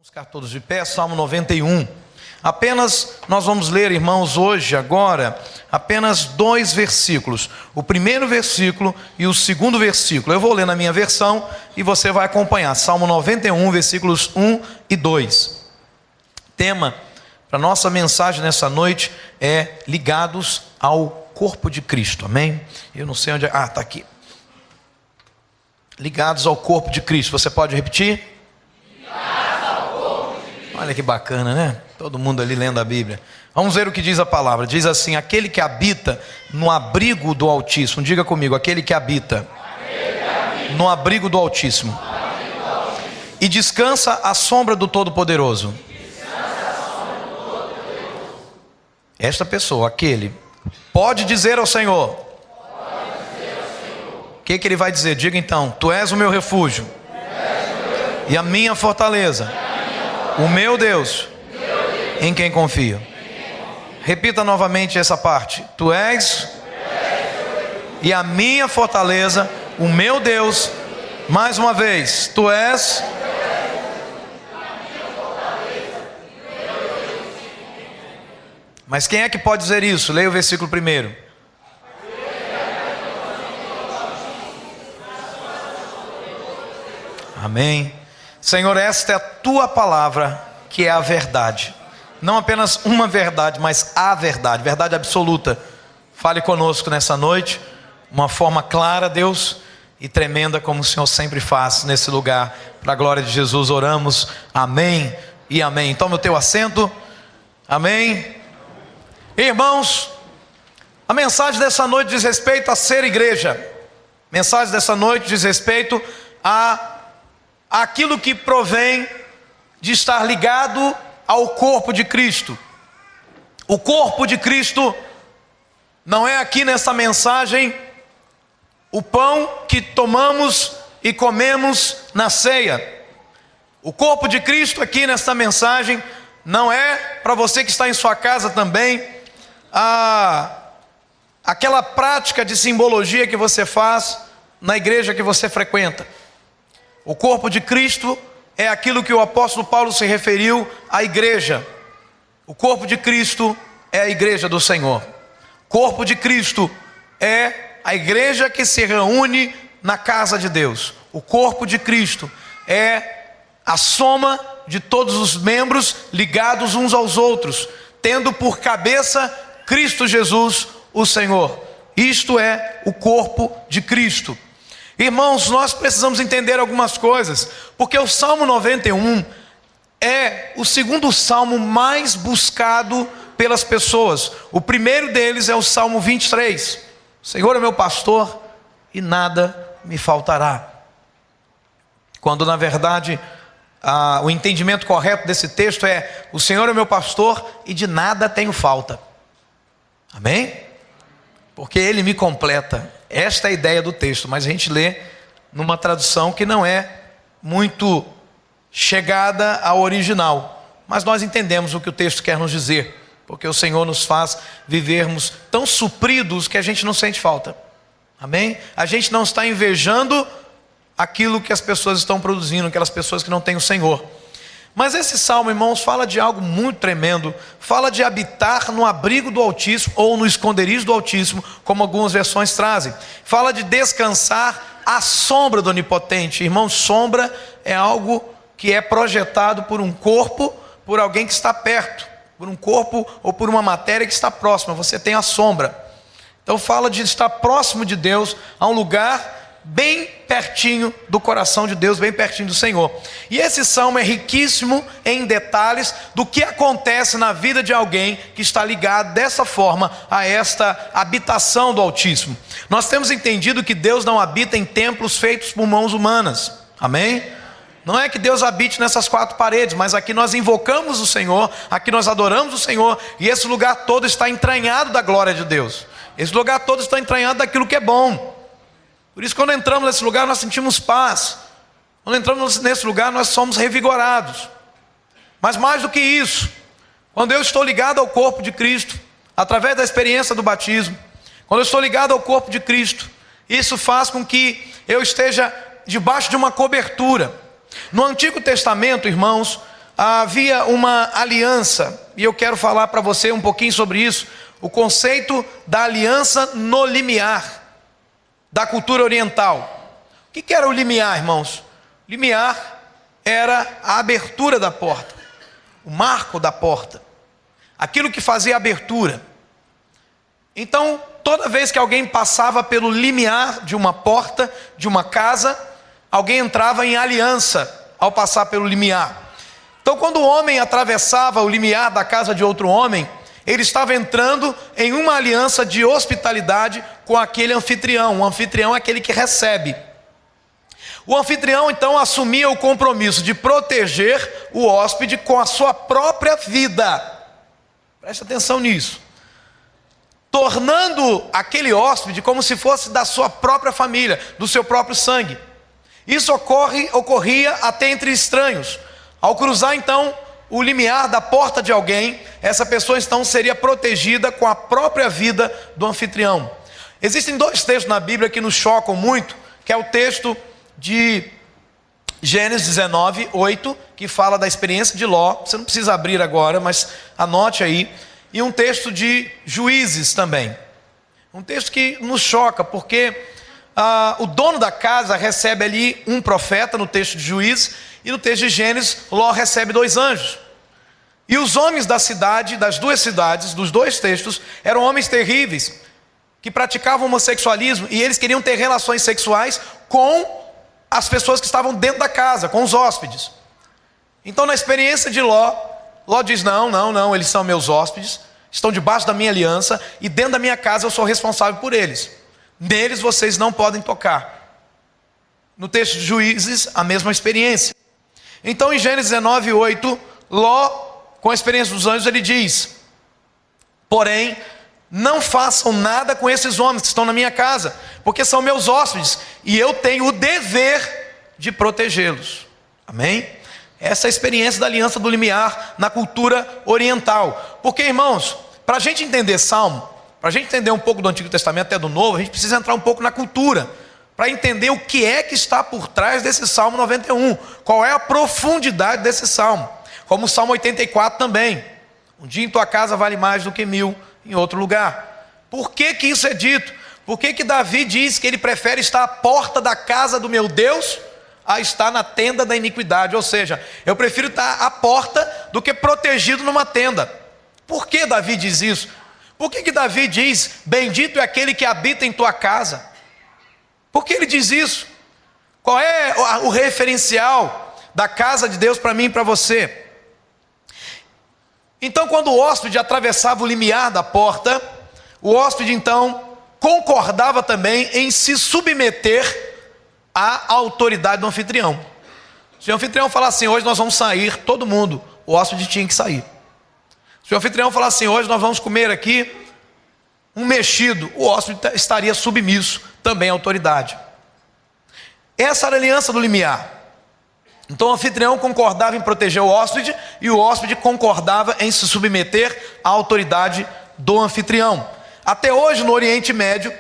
Ficar todos de pé, Salmo 91. Nós vamos ler, irmãos, hoje, agora, apenas 2 versículos. O primeiro versículo e o segundo versículo. Eu vou ler na minha versão e você vai acompanhar. Salmo 91, versículos 1 e 2. Tema para nossa mensagem nessa noite é ligados ao corpo de Cristo, amém? Eu não sei onde está aqui. Ligados ao corpo de Cristo. Você pode repetir? Olha que bacana, né? Todo mundo ali lendo a Bíblia. Vamos ver o que diz a palavra. Diz assim: aquele que habita no abrigo do Altíssimo. Diga comigo: aquele que habita no abrigo do Altíssimo e descansa à sombra do Todo-Poderoso. Esta pessoa, aquele, pode dizer ao Senhor. O que ele vai dizer? Diga então: tu és o meu refúgio e a minha fortaleza, o meu Deus, em quem confio. Repita novamente essa parte: tu és e a minha fortaleza, o meu Deus. Mais uma vez: tu és. Mas quem é que pode dizer isso? Leia o versículo primeiro. Amém. Senhor, esta é a tua palavra, que é a verdade. Não apenas uma verdade, mas a verdade, verdade absoluta. Fale conosco nessa noite, uma forma clara, Deus, e tremenda, como o Senhor sempre faz nesse lugar. Para a glória de Jesus oramos, amém e amém. Toma o teu assento, amém. Irmãos, a mensagem dessa noite diz respeito a ser igreja. A mensagem dessa noite diz respeito a aquilo que provém de estar ligado ao corpo de Cristo. O corpo de Cristo não é aqui nessa mensagem o pão que tomamos e comemos na ceia. O corpo de Cristo aqui nessa mensagem não é, para você que está em sua casa também, aquela prática de simbologia que você faz na igreja que você frequenta. O corpo de Cristo é aquilo que o apóstolo Paulo se referiu à igreja. O corpo de Cristo é a igreja do Senhor. Corpo de Cristo é a igreja que se reúne na casa de Deus. O corpo de Cristo é a soma de todos os membros ligados uns aos outros, tendo por cabeça Cristo Jesus, o Senhor. Isto é o corpo de Cristo. Irmãos, nós precisamos entender algumas coisas, porque o Salmo 91 é o segundo salmo mais buscado pelas pessoas. O primeiro deles é o Salmo 23. O Senhor é meu pastor e nada me faltará. Quando na verdade o entendimento correto desse texto é: o Senhor é meu pastor e de nada tenho falta. Amém? Porque Ele me completa. Esta é a ideia do texto, mas a gente lê numa tradução que não é muito chegada ao original. Mas nós entendemos o que o texto quer nos dizer, porque o Senhor nos faz vivermos tão supridos que a gente não sente falta. Amém? A gente não está invejando aquilo que as pessoas estão produzindo, aquelas pessoas que não têm o Senhor. Mas esse salmo, irmãos, fala de algo muito tremendo. Fala de habitar no abrigo do Altíssimo, ou no esconderijo do Altíssimo, como algumas versões trazem. Fala de descansar à sombra do Onipotente. Irmãos, sombra é algo que é projetado por um corpo, por alguém que está perto, por um corpo ou por uma matéria que está próxima. Você tem a sombra. Então fala de estar próximo de Deus, a um lugar bem pertinho do coração de Deus, bem pertinho do Senhor. E esse salmo é riquíssimo em detalhes do que acontece na vida de alguém que está ligado dessa forma a esta habitação do Altíssimo. Nós temos entendido que Deus não habita em templos feitos por mãos humanas. Amém? Não é que Deus habite nessas 4 paredes, mas aqui nós invocamos o Senhor, aqui nós adoramos o Senhor, e esse lugar todo está entranhado da glória de Deus. Esse lugar todo está entranhado daquilo que é bom. Por isso, quando entramos nesse lugar, nós sentimos paz. Quando entramos nesse lugar, nós somos revigorados. Mas mais do que isso, quando eu estou ligado ao corpo de Cristo, através da experiência do batismo, quando eu estou ligado ao corpo de Cristo, isso faz com que eu esteja debaixo de uma cobertura. No Antigo Testamento, irmãos, havia uma aliança, e eu quero falar para você um pouquinho sobre isso, o conceito da aliança no limiar, da cultura oriental. O que era o limiar, irmãos? Limiar era a abertura da porta, o marco da porta, aquilo que fazia a abertura. Então, toda vez que alguém passava pelo limiar de uma porta, de uma casa, alguém entrava em aliança ao passar pelo limiar. Então, quando o homem atravessava o limiar da casa de outro homem, ele estava entrando em uma aliança de hospitalidade com aquele anfitrião. O anfitrião é aquele que recebe. O anfitrião, então, assumia o compromisso de proteger o hóspede com a sua própria vida. Preste atenção nisso. Tornando aquele hóspede como se fosse da sua própria família, do seu próprio sangue. Isso ocorria até entre estranhos. Ao cruzar, então, o limiar da porta de alguém, essa pessoa, então, seria protegida com a própria vida do anfitrião. Existem dois textos na Bíblia que nos chocam muito, que é o texto de Gênesis 19, 8, que fala da experiência de Ló. Você não precisa abrir agora, mas anote aí. E um texto de Juízes também. Um texto que nos choca, porque o dono da casa recebe ali um profeta no texto de Juízes, e no texto de Gênesis, Ló recebe 2 anjos. E os homens da cidade, das duas cidades, dos dois textos, eram homens terríveis, que praticavam homossexualismo, e eles queriam ter relações sexuais com as pessoas que estavam dentro da casa, com os hóspedes. Então, na experiência de Ló, Ló diz: não, eles são meus hóspedes, estão debaixo da minha aliança, e dentro da minha casa eu sou responsável por eles. Neles vocês não podem tocar. No texto de Juízes, a mesma experiência. Então, em Gênesis 19, 8, Ló, com a experiência dos anjos, ele diz: porém, não façam nada com esses homens que estão na minha casa, porque são meus hóspedes, e eu tenho o dever de protegê-los. Amém? Essa é a experiência da aliança do limiar na cultura oriental. Porque, irmãos, para a gente entender Salmo, para a gente entender um pouco do Antigo Testamento até do Novo, a gente precisa entrar um pouco na cultura, para entender o que é que está por trás desse Salmo 91, qual é a profundidade desse Salmo. Como o Salmo 84 também: um dia em tua casa vale mais do que 1000 em outro lugar. Por que que isso é dito? Por que que Davi diz que ele prefere estar à porta da casa do meu Deus a estar na tenda da iniquidade? Ou seja, eu prefiro estar à porta do que protegido numa tenda. Por que Davi diz isso? Por que que Davi diz: bendito é aquele que habita em tua casa? Por que ele diz isso? Qual é o referencial da casa de Deus para mim e para você? Então, quando o hóspede atravessava o limiar da porta, o hóspede então concordava também em se submeter à autoridade do anfitrião. Se o anfitrião falasse assim: hoje nós vamos sair, todo mundo, o hóspede tinha que sair. Se o anfitrião falasse assim: hoje nós vamos comer aqui um mexido, o hóspede estaria submisso também à autoridade. Essa era a aliança do limiar. Então o anfitrião concordava em proteger o hóspede, e o hóspede concordava em se submeter à autoridade do anfitrião. Até hoje, no Oriente Médio,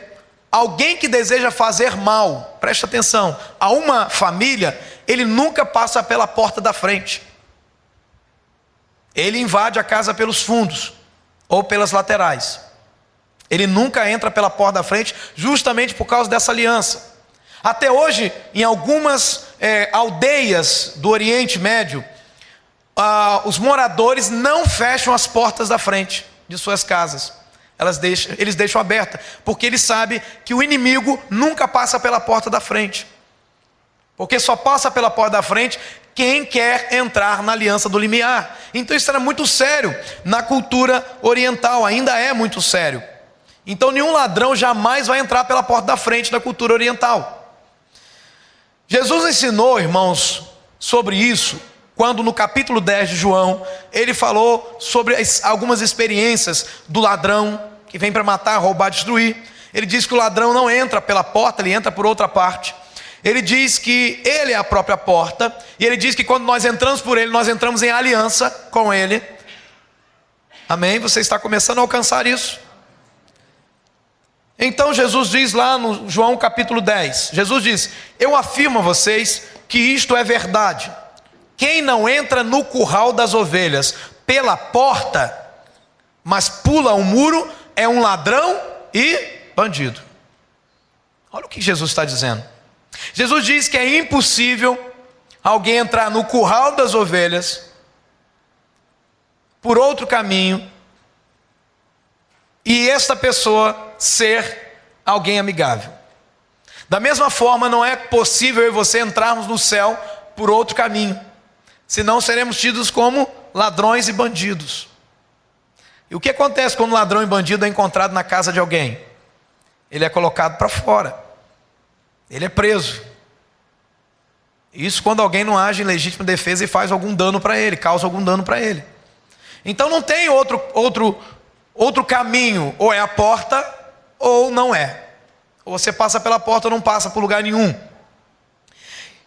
alguém que deseja fazer mal, preste atenção, a uma família, ele nunca passa pela porta da frente. Ele invade a casa pelos fundos ou pelas laterais. Ele nunca entra pela porta da frente, justamente por causa dessa aliança. Até hoje, em algumas aldeias do Oriente Médio, os moradores não fecham as portas da frente de suas casas. Eles deixam aberta, porque eles sabem que o inimigo nunca passa pela porta da frente. Porque só passa pela porta da frente quem quer entrar na aliança do limiar. Então isso era muito sério na cultura oriental, ainda é muito sério. Então nenhum ladrão jamais vai entrar pela porta da frente da cultura oriental. Jesus ensinou, irmãos, sobre isso, quando no capítulo 10 de João, ele falou sobre algumas experiências do ladrão, que vem para matar, roubar, destruir. Ele diz que o ladrão não entra pela porta, ele entra por outra parte. Ele diz que ele é a própria porta, e ele diz que quando nós entramos por ele, nós entramos em aliança com ele. Amém? Você está começando a alcançar isso? Então Jesus diz lá no João capítulo 10, Jesus diz: eu afirmo a vocês que isto é verdade. Quem não entra no curral das ovelhas pela porta, mas pula o muro, é um ladrão e bandido. Olha o que Jesus está dizendo. Jesus diz que é impossível alguém entrar no curral das ovelhas por outro caminho e esta pessoa ser alguém amigável. Da mesma forma, não é possível eu e você entrarmos no céu por outro caminho, senão seremos tidos como ladrões e bandidos. E o que acontece quando um ladrão e bandido é encontrado na casa de alguém? Ele é colocado para fora, ele é preso. Isso quando alguém não age em legítima defesa e faz algum dano para ele, causa algum dano para ele. Então não tem outro caminho, ou é a porta ou não é. Ou você passa pela porta ou não passa por lugar nenhum.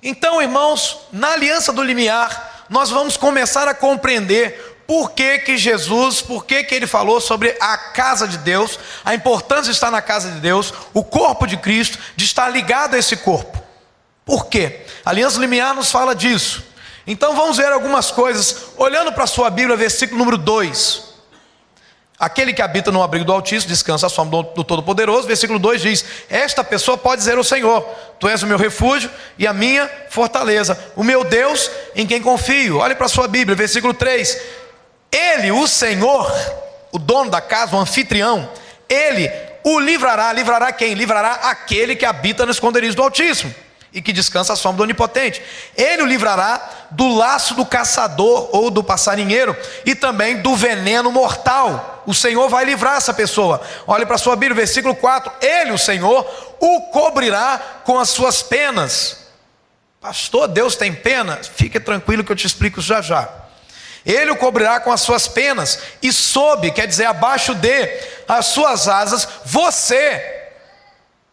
Então, irmãos, na aliança do limiar, nós vamos começar a compreender por que Jesus, por que ele falou sobre a casa de Deus, a importância de estar na casa de Deus, o corpo de Cristo, de estar ligado a esse corpo. Por quê? A aliança do limiar nos fala disso. Então vamos ver algumas coisas, olhando para a sua Bíblia, versículo número 2. Aquele que habita no abrigo do Altíssimo descansa à sombra do Todo-Poderoso. Versículo 2 diz: esta pessoa pode dizer ao Senhor: tu és o meu refúgio e a minha fortaleza, o meu Deus em quem confio. Olhe para a sua Bíblia, versículo 3. Ele, o Senhor, o dono da casa, o anfitrião, ele o livrará. Livrará quem? Livrará aquele que habita no esconderijo do Altíssimo e que descansa à sombra do Onipotente. Ele o livrará do laço do caçador ou do passarinheiro e também do veneno mortal. O Senhor vai livrar essa pessoa. Olhe para a sua Bíblia, versículo 4. Ele, o Senhor, o cobrirá com as suas penas. Pastor, Deus tem pena? Fique tranquilo que eu te explico já já. Ele o cobrirá com as suas penas e sob, quer dizer, abaixo de as suas asas, você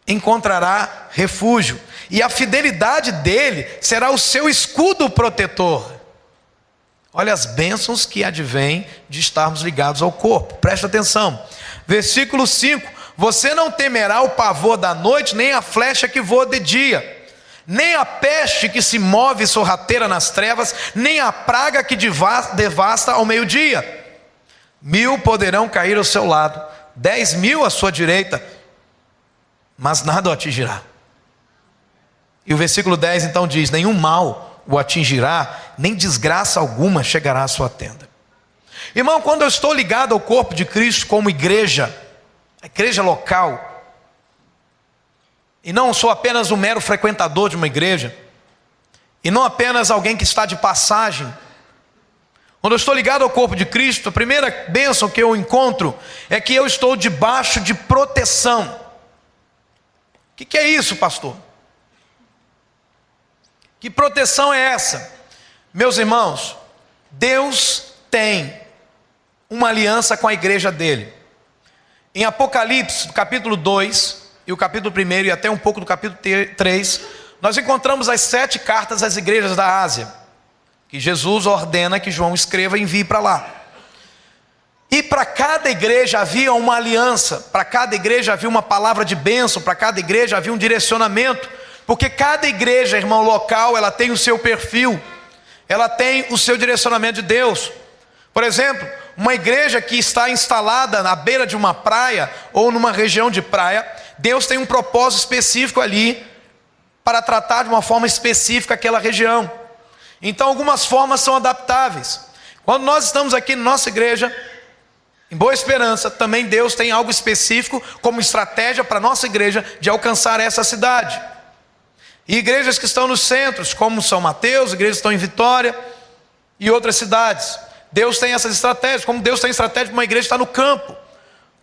encontrará refúgio. E a fidelidade dele será o seu escudo protetor. Olha as bênçãos que advêm de estarmos ligados ao corpo. Presta atenção. Versículo 5. Você não temerá o pavor da noite, nem a flecha que voa de dia, nem a peste que se move sorrateira nas trevas, nem a praga que devasta ao meio-dia. 1000 poderão cair ao seu lado, 10.000 à sua direita, mas nada o atingirá. E o versículo 10 então diz: nenhum mal o atingirá, nem desgraça alguma chegará à sua tenda. Irmão, quando eu estou ligado ao corpo de Cristo como igreja, a igreja local, e não sou apenas um mero frequentador de uma igreja, e não apenas alguém que está de passagem, quando eu estou ligado ao corpo de Cristo, a primeira bênção que eu encontro é que eu estou debaixo de proteção. O que é isso, pastor? Que proteção é essa? Meus irmãos, Deus tem uma aliança com a igreja dele. Em Apocalipse, no capítulo 2, e o capítulo 1 e até um pouco do capítulo 3, nós encontramos as 7 cartas às igrejas da Ásia, que Jesus ordena que João escreva e envie para lá. E para cada igreja havia uma aliança, para cada igreja havia uma palavra de bênção, para cada igreja havia um direcionamento, porque cada igreja, irmão, local, ela tem o seu perfil, ela tem o seu direcionamento de Deus. Por exemplo, uma igreja que está instalada na beira de uma praia ou numa região de praia, Deus tem um propósito específico ali para tratar de uma forma específica aquela região. Então algumas formas são adaptáveis. Quando nós estamos aqui na nossa igreja, em Boa Esperança, também Deus tem algo específico como estratégia para a nossa igreja de alcançar essa cidade. E igrejas que estão nos centros, como São Mateus, igrejas que estão em Vitória e outras cidades, Deus tem essas estratégias, como Deus tem estratégia para uma igreja que está no campo,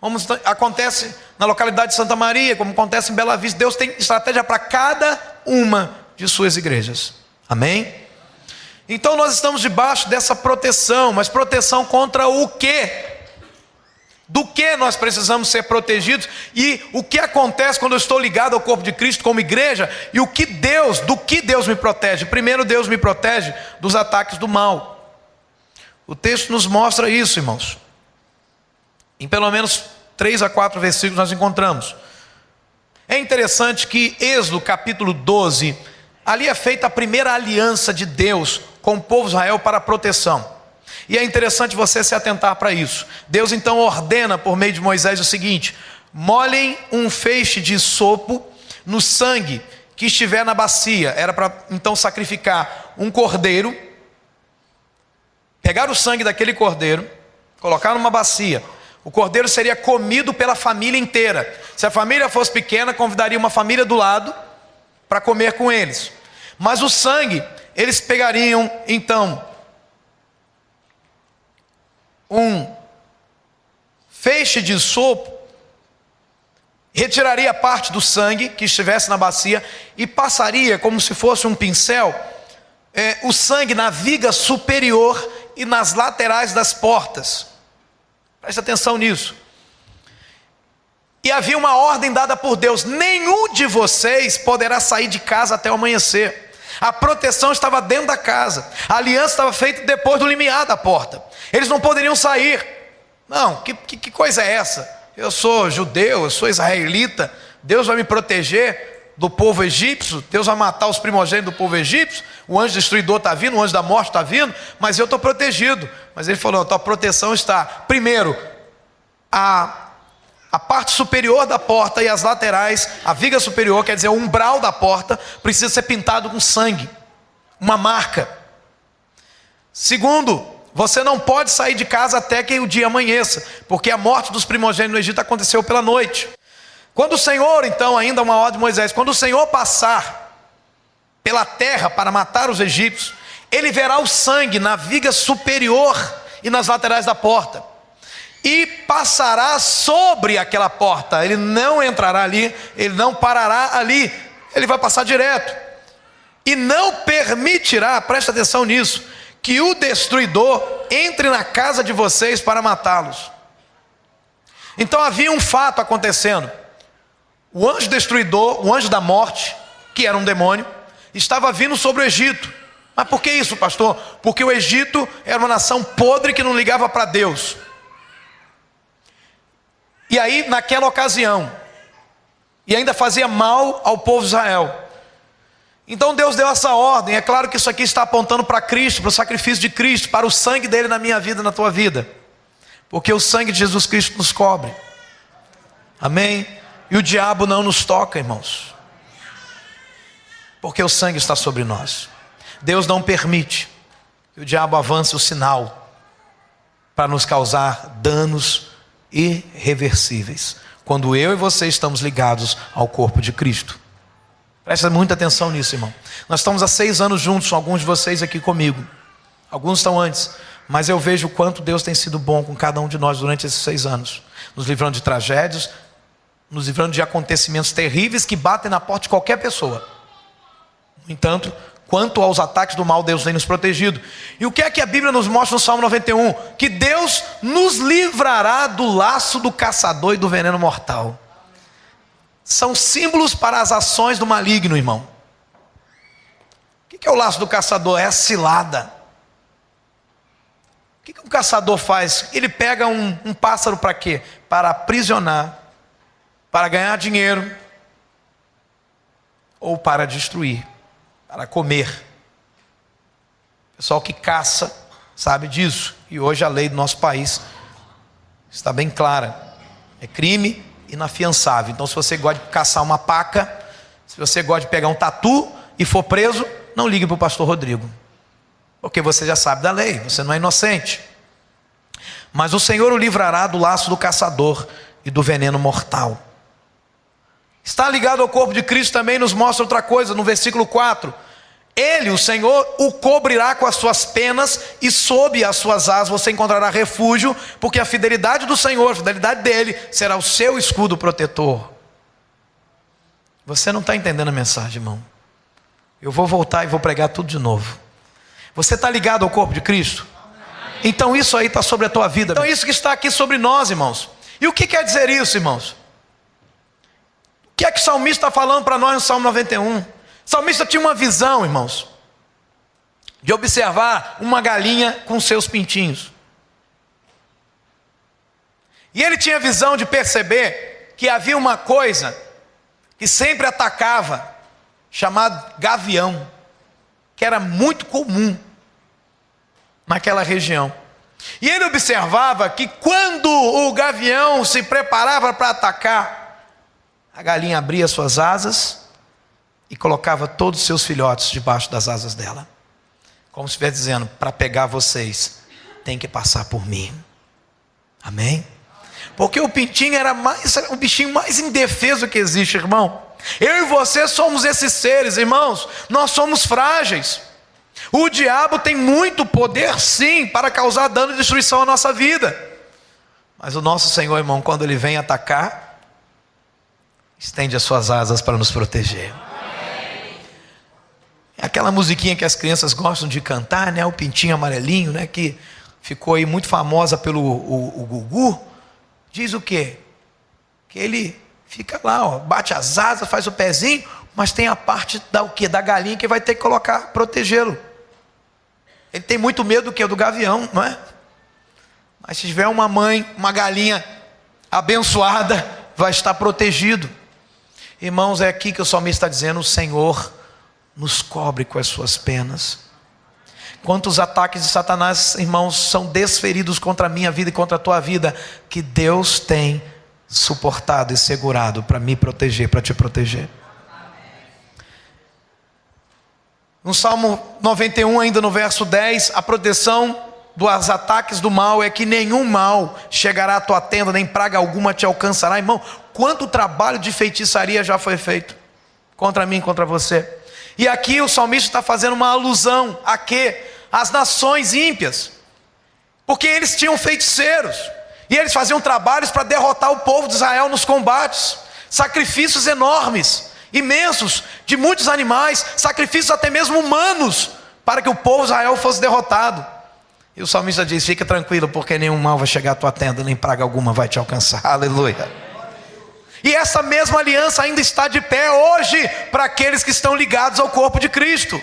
como acontece na localidade de Santa Maria, como acontece em Bela Vista. Deus tem estratégia para cada uma de suas igrejas. Amém? Então nós estamos debaixo dessa proteção, mas proteção contra o quê? Do que nós precisamos ser protegidos e o que acontece quando eu estou ligado ao corpo de Cristo como igreja e do que Deus me protege. Primeiro, Deus me protege dos ataques do mal. O texto nos mostra isso, irmãos. Em pelo menos 3 a 4 versículos nós encontramos. É interessante que Êxodo capítulo 12, ali é feita a primeira aliança de Deus com o povo de Israel para proteção. E é interessante você se atentar para isso. Deus então ordena por meio de Moisés o seguinte: molhem um feixe de sopo no sangue que estiver na bacia. Era para então sacrificar um cordeiro, pegar o sangue daquele cordeiro, colocar numa bacia. O cordeiro seria comido pela família inteira. Se a família fosse pequena, convidaria uma família do lado para comer com eles. Mas o sangue, eles pegariam então um feixe de sopo, retiraria parte do sangue que estivesse na bacia e passaria como se fosse um pincel o sangue na viga superior e nas laterais das portas. Preste atenção nisso. E havia uma ordem dada por Deus: nenhum de vocês poderá sair de casa até o amanhecer. A proteção estava dentro da casa, a aliança estava feita depois do limiar da porta. Eles não poderiam sair. Não, que coisa é essa? Eu sou judeu, eu sou israelita, Deus vai me proteger do povo egípcio, Deus vai matar os primogênitos do povo egípcio, o anjo destruidor está vindo, o anjo da morte está vindo, mas eu estou protegido. Mas ele falou: a tua proteção está, primeiro, a parte superior da porta e as laterais, a viga superior, quer dizer, o umbral da porta, precisa ser pintado com sangue, uma marca. Segundo, você não pode sair de casa até que o dia amanheça, porque a morte dos primogênitos no Egito aconteceu pela noite. Quando o Senhor, então, ainda uma ordem de Moisés, quando o Senhor passar pela terra para matar os egípcios, ele verá o sangue na viga superior e nas laterais da porta, e passará sobre aquela porta. Ele não entrará ali, ele não parará ali, ele vai passar direto, e não permitirá, presta atenção nisso, que o destruidor entre na casa de vocês para matá-los. Então havia um fato acontecendo: o anjo destruidor, o anjo da morte, que era um demônio, estava vindo sobre o Egito. Mas por que isso, pastor? Porque o Egito era uma nação podre que não ligava para Deus. E aí, naquela ocasião, e ainda fazia mal ao povo de Israel. Então Deus deu essa ordem. É claro que isso aqui está apontando para Cristo, para o sacrifício de Cristo, para o sangue dele na minha vida, na tua vida, porque o sangue de Jesus Cristo nos cobre. Amém? E o diabo não nos toca, irmãos, porque o sangue está sobre nós. Deus não permite que o diabo avance o sinal para nos causar danos irreversíveis, quando eu e você estamos ligados ao corpo de Cristo. Presta muita atenção nisso, irmão. Nós estamos há 6 anos juntos, alguns de vocês aqui comigo, alguns estão antes, mas eu vejo o quanto Deus tem sido bom com cada um de nós durante esses 6 anos, nos livrando de tragédias, nos livrando de acontecimentos terríveis que batem na porta de qualquer pessoa. No entanto, quanto aos ataques do mal, Deus tem nos protegido. E o que é que a Bíblia nos mostra no Salmo 91? Que Deus nos livrará do laço do caçador e do veneno mortal. São símbolos para as ações do maligno, irmão. O que é o laço do caçador? É a cilada. O que um caçador faz? Ele pega um pássaro para quê? Para aprisionar, para ganhar dinheiro, ou para destruir, para comer. O pessoal que caça sabe disso. E hoje a lei do nosso país está bem clara. É crime inafiançável. Então, se você gosta de caçar uma paca, se você gosta de pegar um tatu e for preso, não ligue para o pastor Rodrigo, porque você já sabe da lei, você não é inocente. Mas o Senhor o livrará do laço do caçador e do veneno mortal. Está ligado ao corpo de Cristo também nos mostra outra coisa, no versículo 4. Ele, o Senhor, o cobrirá com as suas penas, e sob as suas asas você encontrará refúgio, porque a fidelidade do Senhor, a fidelidade dele, será o seu escudo protetor. Você não está entendendo a mensagem, irmão. Eu vou voltar e vou pregar tudo de novo. Você está ligado ao corpo de Cristo? Então isso aí está sobre a tua vida. Então isso que está aqui sobre nós, irmãos. E o que quer dizer isso, irmãos? O que é que o salmista está falando para nós no Salmo 91? O salmista tinha uma visão, irmãos, de observar uma galinha com seus pintinhos. E ele tinha a visão de perceber que havia uma coisa que sempre atacava, chamado gavião, que era muito comum naquela região. E ele observava que quando o gavião se preparava para atacar, a galinha abria suas asas e colocava todos os seus filhotes debaixo das asas dela. Como se estivesse dizendo, para pegar vocês, tem que passar por mim. Amém? Porque o pintinho era o bichinho mais indefeso que existe, irmão. Eu e você somos esses seres, irmãos. Nós somos frágeis. O diabo tem muito poder, sim, para causar dano e destruição à nossa vida. Mas o nosso Senhor, irmão, quando Ele vem atacar, estende as suas asas para nos proteger. É aquela musiquinha que as crianças gostam de cantar, né? O pintinho amarelinho, né? Que ficou aí muito famosa pelo o Gugu. Diz o quê? Que ele fica lá, ó, bate as asas, faz o pezinho, mas tem a parte da galinha que vai ter que colocar, protegê-lo. Ele tem muito medo do que? Do gavião, não é? Mas se tiver uma mãe, uma galinha abençoada, vai estar protegido. Irmãos, é aqui que o salmista está dizendo: o Senhor nos cobre com as suas penas. Quantos ataques de Satanás, irmãos, são desferidos contra a minha vida e contra a tua vida, que Deus tem suportado e segurado para me proteger, para te proteger. No Salmo 91, ainda no verso 10, a proteção dos ataques do mal é que nenhum mal chegará à tua tenda, nem praga alguma te alcançará. Irmão, quanto trabalho de feitiçaria já foi feito contra mim, contra você. E aqui o salmista está fazendo uma alusão a quê? As nações ímpias, porque eles tinham feiticeiros, e eles faziam trabalhos para derrotar o povo de Israel nos combates, sacrifícios enormes, imensos, de muitos animais, sacrifícios até mesmo humanos, para que o povo de Israel fosse derrotado. E o salmista diz: fica tranquilo, porque nenhum mal vai chegar à tua tenda, nem praga alguma vai te alcançar. Aleluia. E essa mesma aliança ainda está de pé hoje, para aqueles que estão ligados ao corpo de Cristo.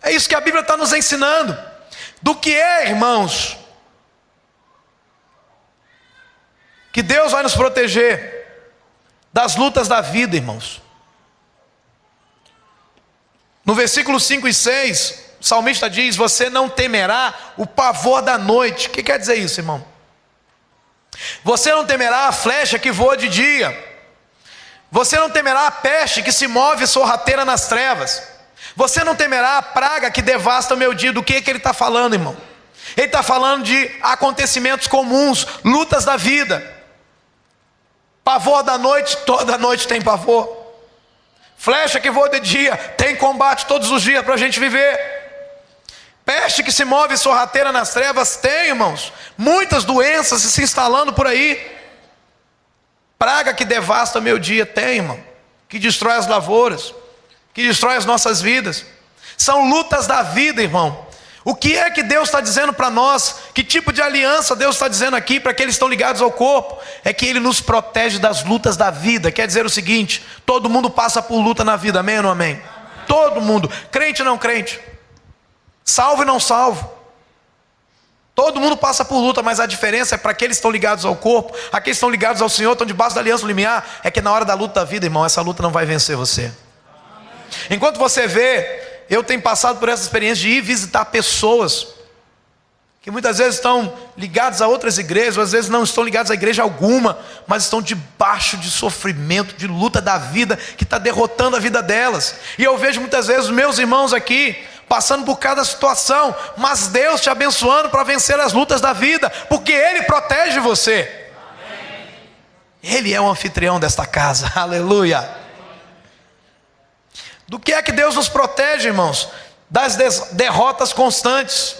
É isso que a Bíblia está nos ensinando. Do que é, irmãos, que Deus vai nos proteger das lutas da vida, irmãos. No versículo 5 e 6, o salmista diz: você não temerá o pavor da noite. O que quer dizer isso, irmão? Você não temerá a flecha que voa de dia. Você não temerá a peste que se move sorrateira nas trevas. Você não temerá a praga que devasta o meu dia. Do que ele está falando, irmão? Ele está falando de acontecimentos comuns, lutas da vida. Pavor da noite, toda noite tem pavor. Flecha que voa de dia, tem combate todos os dias para a gente viver. Peste que se move sorrateira nas trevas, tem, irmãos. Muitas doenças se instalando por aí. Praga que devasta meu dia, tem, irmão. Que destrói as lavouras, que destrói as nossas vidas. São lutas da vida, irmão. O que é que Deus está dizendo para nós? Que tipo de aliança Deus está dizendo aqui para aqueles que estão ligados ao corpo? É que Ele nos protege das lutas da vida. Quer dizer o seguinte: todo mundo passa por luta na vida, amém ou não amém? Todo mundo, crente ou não crente, salvo e não salvo, todo mundo passa por luta, mas a diferença é para aqueles que estão ligados ao corpo, aqueles que estão ligados ao Senhor, estão debaixo da aliança do limiar, é que na hora da luta da vida, irmão, essa luta não vai vencer você. Enquanto você vê, eu tenho passado por essa experiência de ir visitar pessoas que muitas vezes estão ligadas a outras igrejas, ou às vezes não estão ligadas a igreja alguma, mas estão debaixo de sofrimento, de luta da vida, que está derrotando a vida delas. E eu vejo muitas vezes os meus irmãos aqui passando por cada situação, mas Deus te abençoando para vencer as lutas da vida, porque Ele protege você. Ele é o anfitrião desta casa, aleluia. Do que é que Deus nos protege, irmãos? Das derrotas constantes.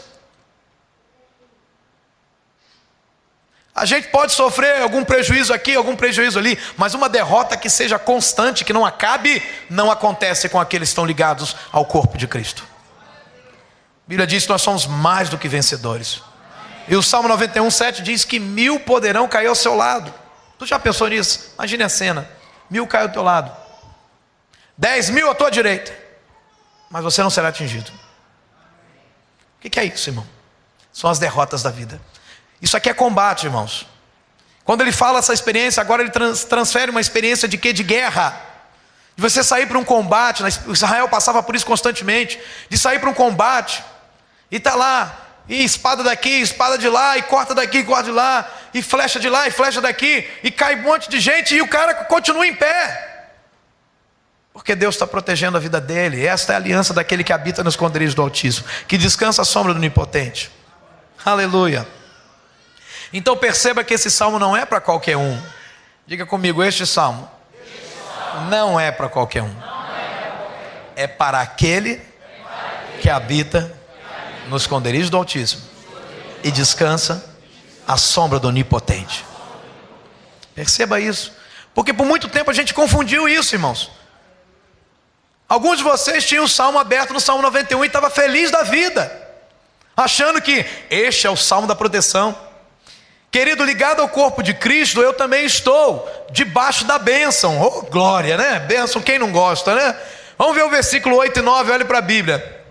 A gente pode sofrer algum prejuízo aqui, algum prejuízo ali, mas uma derrota que seja constante, que não acabe, não acontece com aqueles que estão ligados ao corpo de Cristo. A Bíblia diz que nós somos mais do que vencedores. E o Salmo 91, 7 diz que 1000 poderão cair ao seu lado. Tu já pensou nisso? Imagine a cena: 1000 caem ao teu lado, 10.000 à tua direita, mas você não será atingido. O que é isso, irmão? São as derrotas da vida. Isso aqui é combate, irmãos. Quando ele fala essa experiência, agora ele transfere uma experiência de quê? De guerra. De você sair para um combate. Israel passava por isso constantemente. De sair para um combate E está lá, e espada daqui, espada de lá, e corta daqui, corta de lá, e flecha de lá, e flecha daqui, e cai um monte de gente, e o cara continua em pé. Porque Deus está protegendo a vida dele. Esta é a aliança daquele que habita nos esconderijos do Altíssimo, que descansa à sombra do Onipotente. Aleluia. Então perceba que esse salmo não é para qualquer um. Diga comigo, este salmo não é para qualquer um. É para aquele que habita nos esconderijos do Altíssimo e descansa à sombra do Onipotente. Perceba isso. Porque por muito tempo a gente confundiu isso, irmãos. Alguns de vocês tinham o salmo aberto no Salmo 91 e estavam felizes da vida, achando que este é o salmo da proteção. Querido, ligado ao corpo de Cristo, eu também estou debaixo da bênção. Oh, glória, né? Bênção, quem não gosta, né? Vamos ver o versículo 8 e 9, olhe para a Bíblia.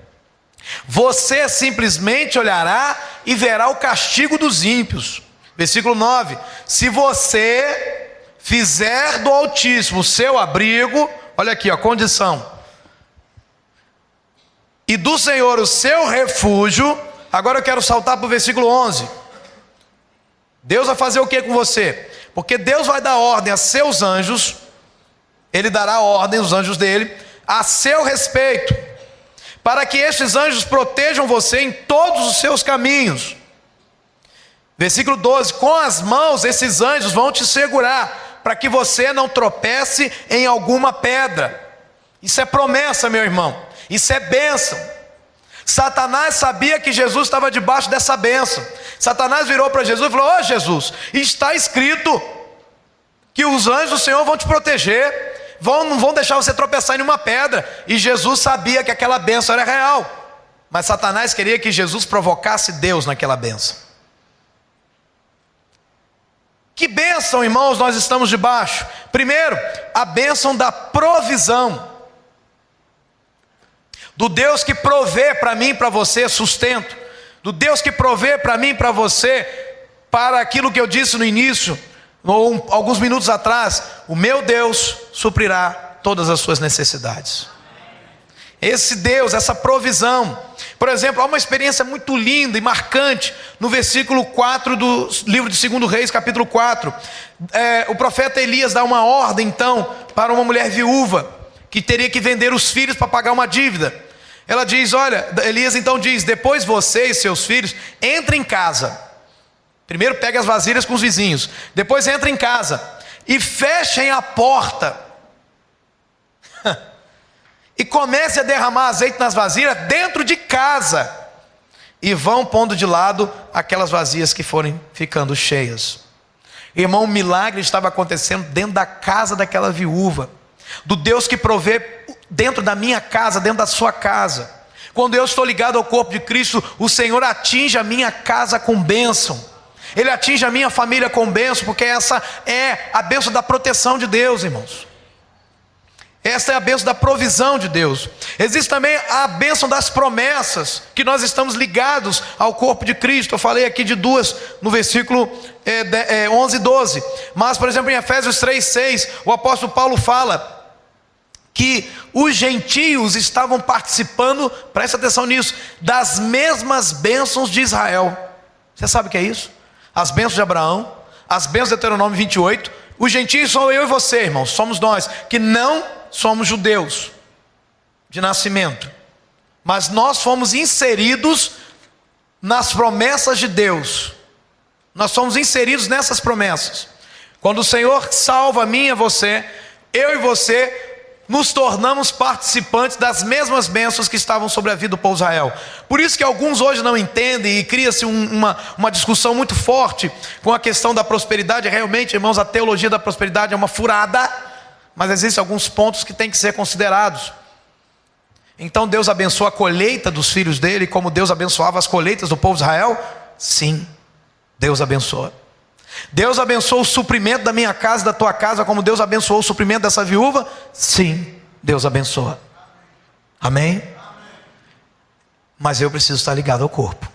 Você simplesmente olhará e verá o castigo dos ímpios. Versículo 9. Se você fizer do Altíssimo o seu abrigo, olha aqui, ó, condição. E do Senhor o seu refúgio. Agora eu quero saltar para o versículo 11. Deus vai fazer o que com você? Porque Deus vai dar ordem a seus anjos. Ele dará ordem, os anjos dele, a seu respeito, para que estes anjos protejam você em todos os seus caminhos. Versículo 12. Com as mãos esses anjos vão te segurar, para que você não tropece em alguma pedra. Isso é promessa, meu irmão. Isso é bênção. Satanás sabia que Jesus estava debaixo dessa bênção. Satanás virou para Jesus e falou: ó Jesus, está escrito que os anjos do Senhor vão te proteger, não vão deixar você tropeçar em uma pedra. E Jesus sabia que aquela bênção era real, mas Satanás queria que Jesus provocasse Deus naquela bênção. Que bênção, irmãos, nós estamos debaixo? Primeiro, a bênção da provisão, do Deus que provê para mim e para você sustento, do Deus que provê para mim e para você, para aquilo que eu disse no início, ou alguns minutos atrás: o meu Deus suprirá todas as suas necessidades. Esse Deus, essa provisão. Por exemplo, há uma experiência muito linda e marcante no versículo 4 do livro de 2 Reis, capítulo 4. O profeta Elias dá uma ordem então para uma mulher viúva que teria que vender os filhos para pagar uma dívida. Ela diz, olha, Elias então diz: depois você e seus filhos entrem em casa. Primeiro pegue as vasilhas com os vizinhos, depois entrem em casa e fechem a porta e comece a derramar azeite nas vasilhas dentro de casa, e vão pondo de lado aquelas vasilhas que forem ficando cheias. Irmão, um milagre estava acontecendo dentro da casa daquela viúva, do Deus que provê dentro da minha casa, dentro da sua casa. Quando eu estou ligado ao corpo de Cristo, o Senhor atinge a minha casa com bênção, Ele atinge a minha família com bênção, porque essa é a bênção da proteção de Deus, irmãos. Essa é a bênção da provisão de Deus. Existe também a bênção das promessas, que nós estamos ligados ao corpo de Cristo. Eu falei aqui de duas no versículo 11 e 12. Mas, por exemplo, em Efésios 3:6, o apóstolo Paulo fala que os gentios estavam participando, presta atenção nisso, das mesmas bênçãos de Israel. Você sabe o que é isso? As bênçãos de Abraão, as bênçãos de Deuteronômio 28. Os gentios são eu e você, irmãos, somos nós, que não somos judeus de nascimento, mas nós fomos inseridos nas promessas de Deus. Nós somos inseridos nessas promessas. Quando o Senhor salva a mim e a você, eu e você nos tornamos participantes das mesmas bênçãos que estavam sobre a vida do povo de Israel. Por isso que alguns hoje não entendem, e cria-se uma discussão muito forte com a questão da prosperidade. Realmente, irmãos, a teologia da prosperidade é uma furada, mas existem alguns pontos que têm que ser considerados. Então Deus abençoa a colheita dos filhos dele, como Deus abençoava as colheitas do povo de Israel? Sim, Deus abençoa. Deus abençoou o suprimento da minha casa, da tua casa, como Deus abençoou o suprimento dessa viúva? Sim, Deus abençoa. Amém? Mas eu preciso estar ligado ao corpo.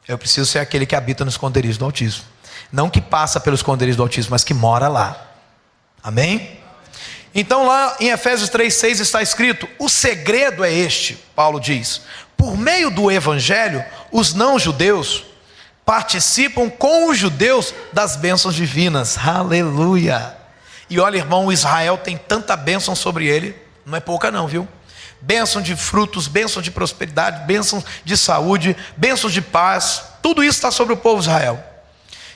Eu preciso ser aquele que habita no esconderijo do Altíssimo. Não que passa pelo esconderijo do Altíssimo, mas que mora lá. Amém? Então lá em Efésios 3:6 está escrito: o segredo é este, Paulo diz: Por meio do evangelho, os não-judeus participam com os judeus das bênçãos divinas. Aleluia! E olha, irmão, o Israel tem tanta bênção sobre ele, não é pouca não, viu? Bênção de frutos, bênção de prosperidade, bênção de saúde, bênção de paz, tudo isso está sobre o povo de Israel.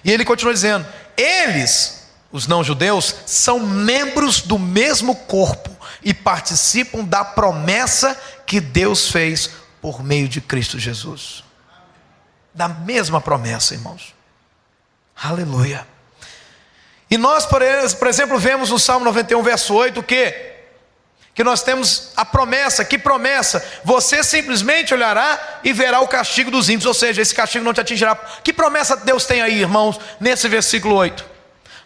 E ele continua dizendo: eles, os não-judeus, são membros do mesmo corpo e participam da promessa que Deus fez por meio de Cristo Jesus. Da mesma promessa, irmãos. Aleluia. E nós, por exemplo, vemos no Salmo 91, verso 8, que nós temos a promessa. Que promessa? Você simplesmente olhará e verá o castigo dos ímpios, ou seja, esse castigo não te atingirá. Que promessa Deus tem aí, irmãos, nesse versículo 8?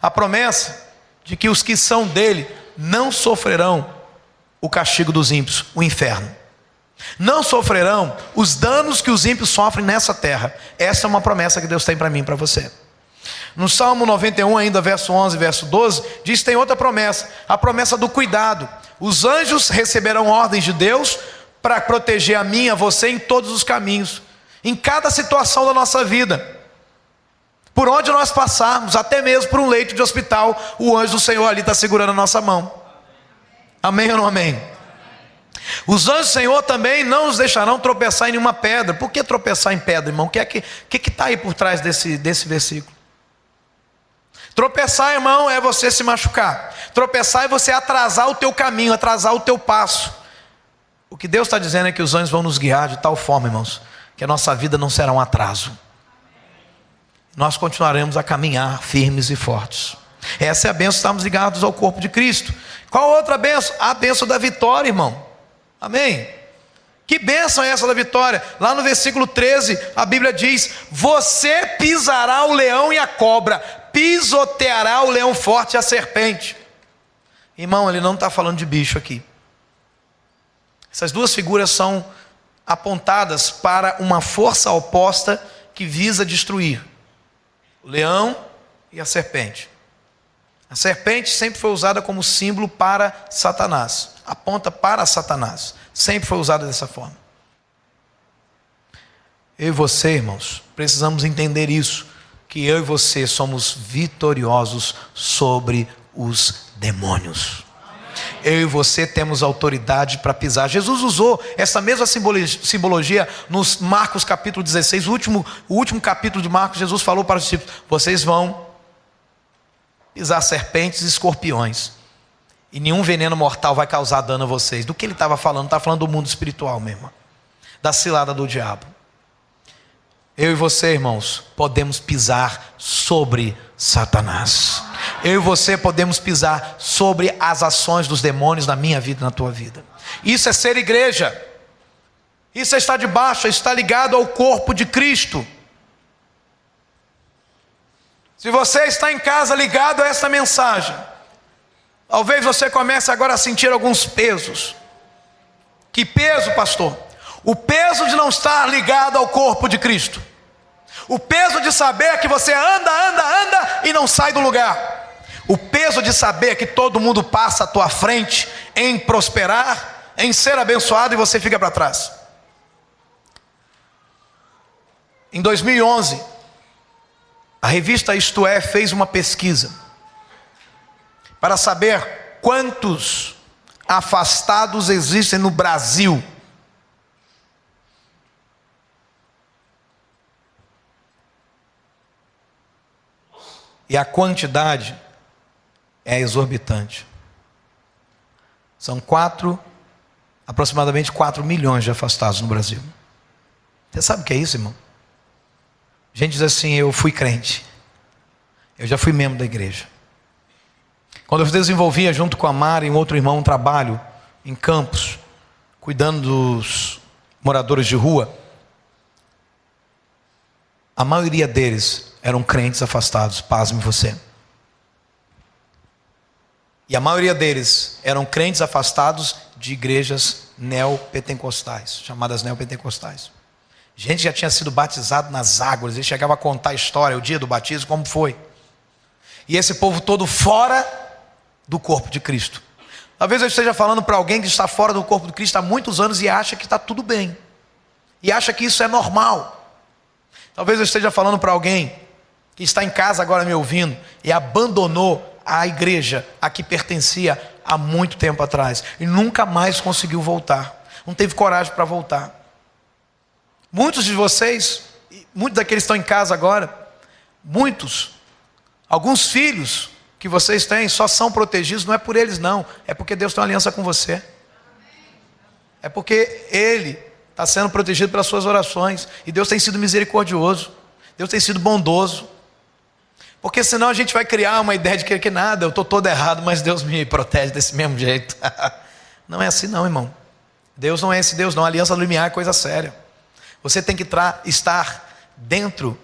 A promessa de que os que são dele não sofrerão o castigo dos ímpios, o inferno. Não sofrerão os danos que os ímpios sofrem nessa terra. Essa é uma promessa que Deus tem para mim e para você. No Salmo 91, ainda verso 11 e verso 12, diz que tem outra promessa, a promessa do cuidado. Os anjos receberão ordens de Deus para proteger a mim e a você em todos os caminhos, em cada situação da nossa vida. Por onde nós passarmos, até mesmo por um leito de hospital, o anjo do Senhor ali está segurando a nossa mão. Amém ou não amém? Os anjos do Senhor também não nos deixarão tropeçar em nenhuma pedra. Por que tropeçar em pedra, irmão? O que está aí por trás desse versículo? Tropeçar, irmão, é você se machucar. Tropeçar é você atrasar o teu caminho, atrasar o teu passo. O que Deus está dizendo é que os anjos vão nos guiar de tal forma, irmãos, que a nossa vida não será um atraso. Nós continuaremos a caminhar firmes e fortes. Essa é a bênção, estamos ligados ao corpo de Cristo. Qual outra bênção? A bênção da vitória, irmão. Amém? Que bênção é essa da vitória? Lá no versículo 13, a Bíblia diz: você pisará o leão e a cobra, pisoteará o leão forte e a serpente. Irmão, ele não está falando de bicho aqui. Essas duas figuras são apontadas para uma força oposta que visa destruir: o leão e a serpente. A serpente sempre foi usada como símbolo para Satanás, aponta para Satanás, sempre foi usada dessa forma. Eu e você, irmãos, precisamos entender isso, que eu e você somos vitoriosos sobre os demônios. Eu e você temos autoridade para pisar. Jesus usou essa mesma simbologia nos Marcos capítulo 16, o último capítulo de Marcos. Jesus falou para os discípulos: vocês vão pisar serpentes e escorpiões, e nenhum veneno mortal vai causar dano a vocês. Do que ele estava falando? Estava falando do mundo espiritual mesmo, da cilada do diabo. Eu e você, irmãos, podemos pisar sobre Satanás. Eu e você podemos pisar sobre as ações dos demônios na minha vida e na tua vida. Isso é ser igreja. Isso é estar debaixo, é estar ligado ao corpo de Cristo. Se você está em casa ligado a essa mensagem, talvez você comece agora a sentir alguns pesos. Que peso, pastor? O peso de não estar ligado ao corpo de Cristo. O peso de saber que você anda e não sai do lugar. O peso de saber que todo mundo passa à tua frente em prosperar, em ser abençoado, e você fica para trás. Em 2011, a revista Isto É fez uma pesquisa para saber quantos afastados existem no Brasil. E a quantidade é exorbitante. São aproximadamente 4 milhões de afastados no Brasil. Você sabe o que é isso, irmão? A gente diz assim: eu fui crente, eu já fui membro da igreja. Quando eu desenvolvia junto com a Mara e um outro irmão um trabalho em Campos, cuidando dos moradores de rua, a maioria deles eram crentes afastados, pasme você. E a maioria deles eram crentes afastados de igrejas neopentecostais, chamadas neopentecostais. Gente já tinha sido batizado nas águas, ele chegava a contar a história, o dia do batismo, como foi. E esse povo todo fora do corpo de Cristo. Talvez eu esteja falando para alguém que está fora do corpo de Cristo há muitos anos e acha que está tudo bem. e acha que isso é normal. Talvez eu esteja falando para alguém que está em casa agora me ouvindo e abandonou a igreja a que pertencia há muito tempo atrás e nunca mais conseguiu voltar, não teve coragem para voltar. Muitos de vocês, muitos daqueles que estão em casa agora, alguns filhos que vocês têm só são protegidos, não é por eles não, é porque Deus tem uma aliança com você. É porque Ele está sendo protegido pelas suas orações, e Deus tem sido misericordioso, Deus tem sido bondoso. Porque senão a gente vai criar uma ideia de que nada, eu estou todo errado, mas Deus me protege desse mesmo jeito. Não é assim não, irmão. Deus não é esse Deus não, a aliança limiar é coisa séria. Você tem que estar dentro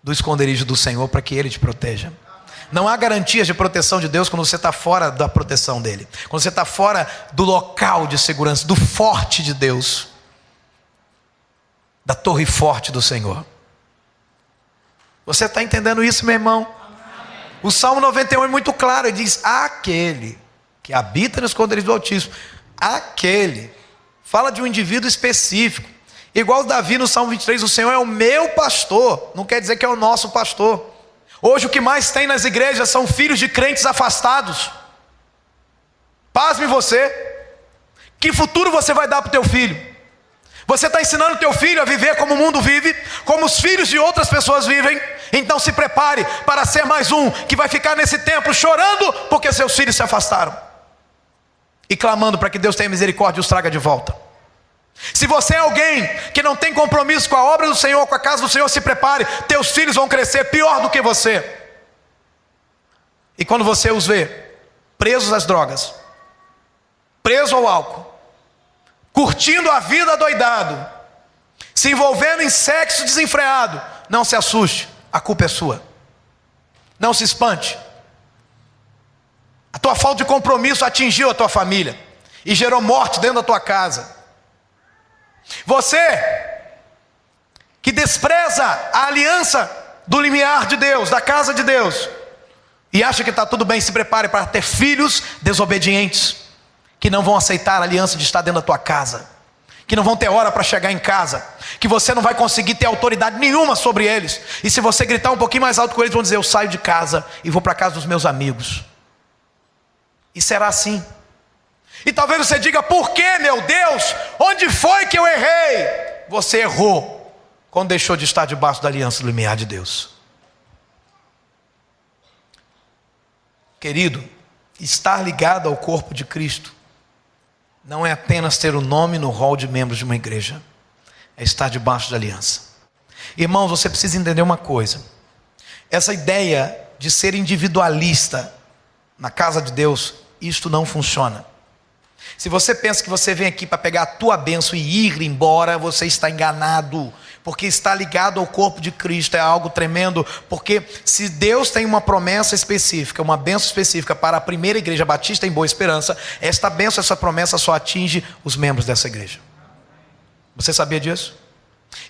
do esconderijo do Senhor para que Ele te proteja. Não há garantias de proteção de Deus quando você está fora da proteção dEle. Quando você está fora do local de segurança, do forte de Deus. Da torre forte do Senhor. Você está entendendo isso, meu irmão? O Salmo 91 é muito claro, ele diz, aquele que habita no esconderijo do Altíssimo, aquele, fala de um indivíduo específico, igual Davi no Salmo 23, o Senhor é o meu pastor, não quer dizer que é o nosso pastor. Hoje o que mais tem nas igrejas são filhos de crentes afastados. Pasme você, que futuro você vai dar para o teu filho? Você está ensinando o teu filho a viver como o mundo vive, como os filhos de outras pessoas vivem. Então se prepare para ser mais um que vai ficar nesse templo chorando porque seus filhos se afastaram e clamando para que Deus tenha misericórdia e os traga de volta. Se você é alguém que não tem compromisso com a obra do Senhor, com a casa do Senhor, se prepare, teus filhos vão crescer pior do que você. E quando você os vê presos às drogas, preso ao álcool, curtindo a vida adoidado, se envolvendo em sexo desenfreado, não se assuste, a culpa é sua. Não se espante. A tua falta de compromisso atingiu a tua família e gerou morte dentro da tua casa. Você que despreza a aliança do limiar de Deus, da casa de Deus, e acha que está tudo bem, se prepare para ter filhos desobedientes, que não vão aceitar a aliança de estar dentro da tua casa, que não vão ter hora para chegar em casa, que você não vai conseguir ter autoridade nenhuma sobre eles, e se você gritar um pouquinho mais alto com eles, vão dizer, eu saio de casa e vou para a casa dos meus amigos. E será assim. E talvez você diga, por que, meu Deus? Onde foi que eu errei? Você errou quando deixou de estar debaixo da aliança do limiar de Deus. Querido, estar ligado ao corpo de Cristo não é apenas ter o nome no rol de membros de uma igreja, é estar debaixo da aliança. Irmãos, você precisa entender uma coisa. Essa ideia de ser individualista na casa de Deus, isto não funciona. Se você pensa que você vem aqui para pegar a tua bênção e ir embora, você está enganado, porque estar ligado ao corpo de Cristo é algo tremendo, porque se Deus tem uma promessa específica, uma bênção específica para a primeira igreja batista em Boa Esperança, esta bênção, essa promessa só atinge os membros dessa igreja. Você sabia disso?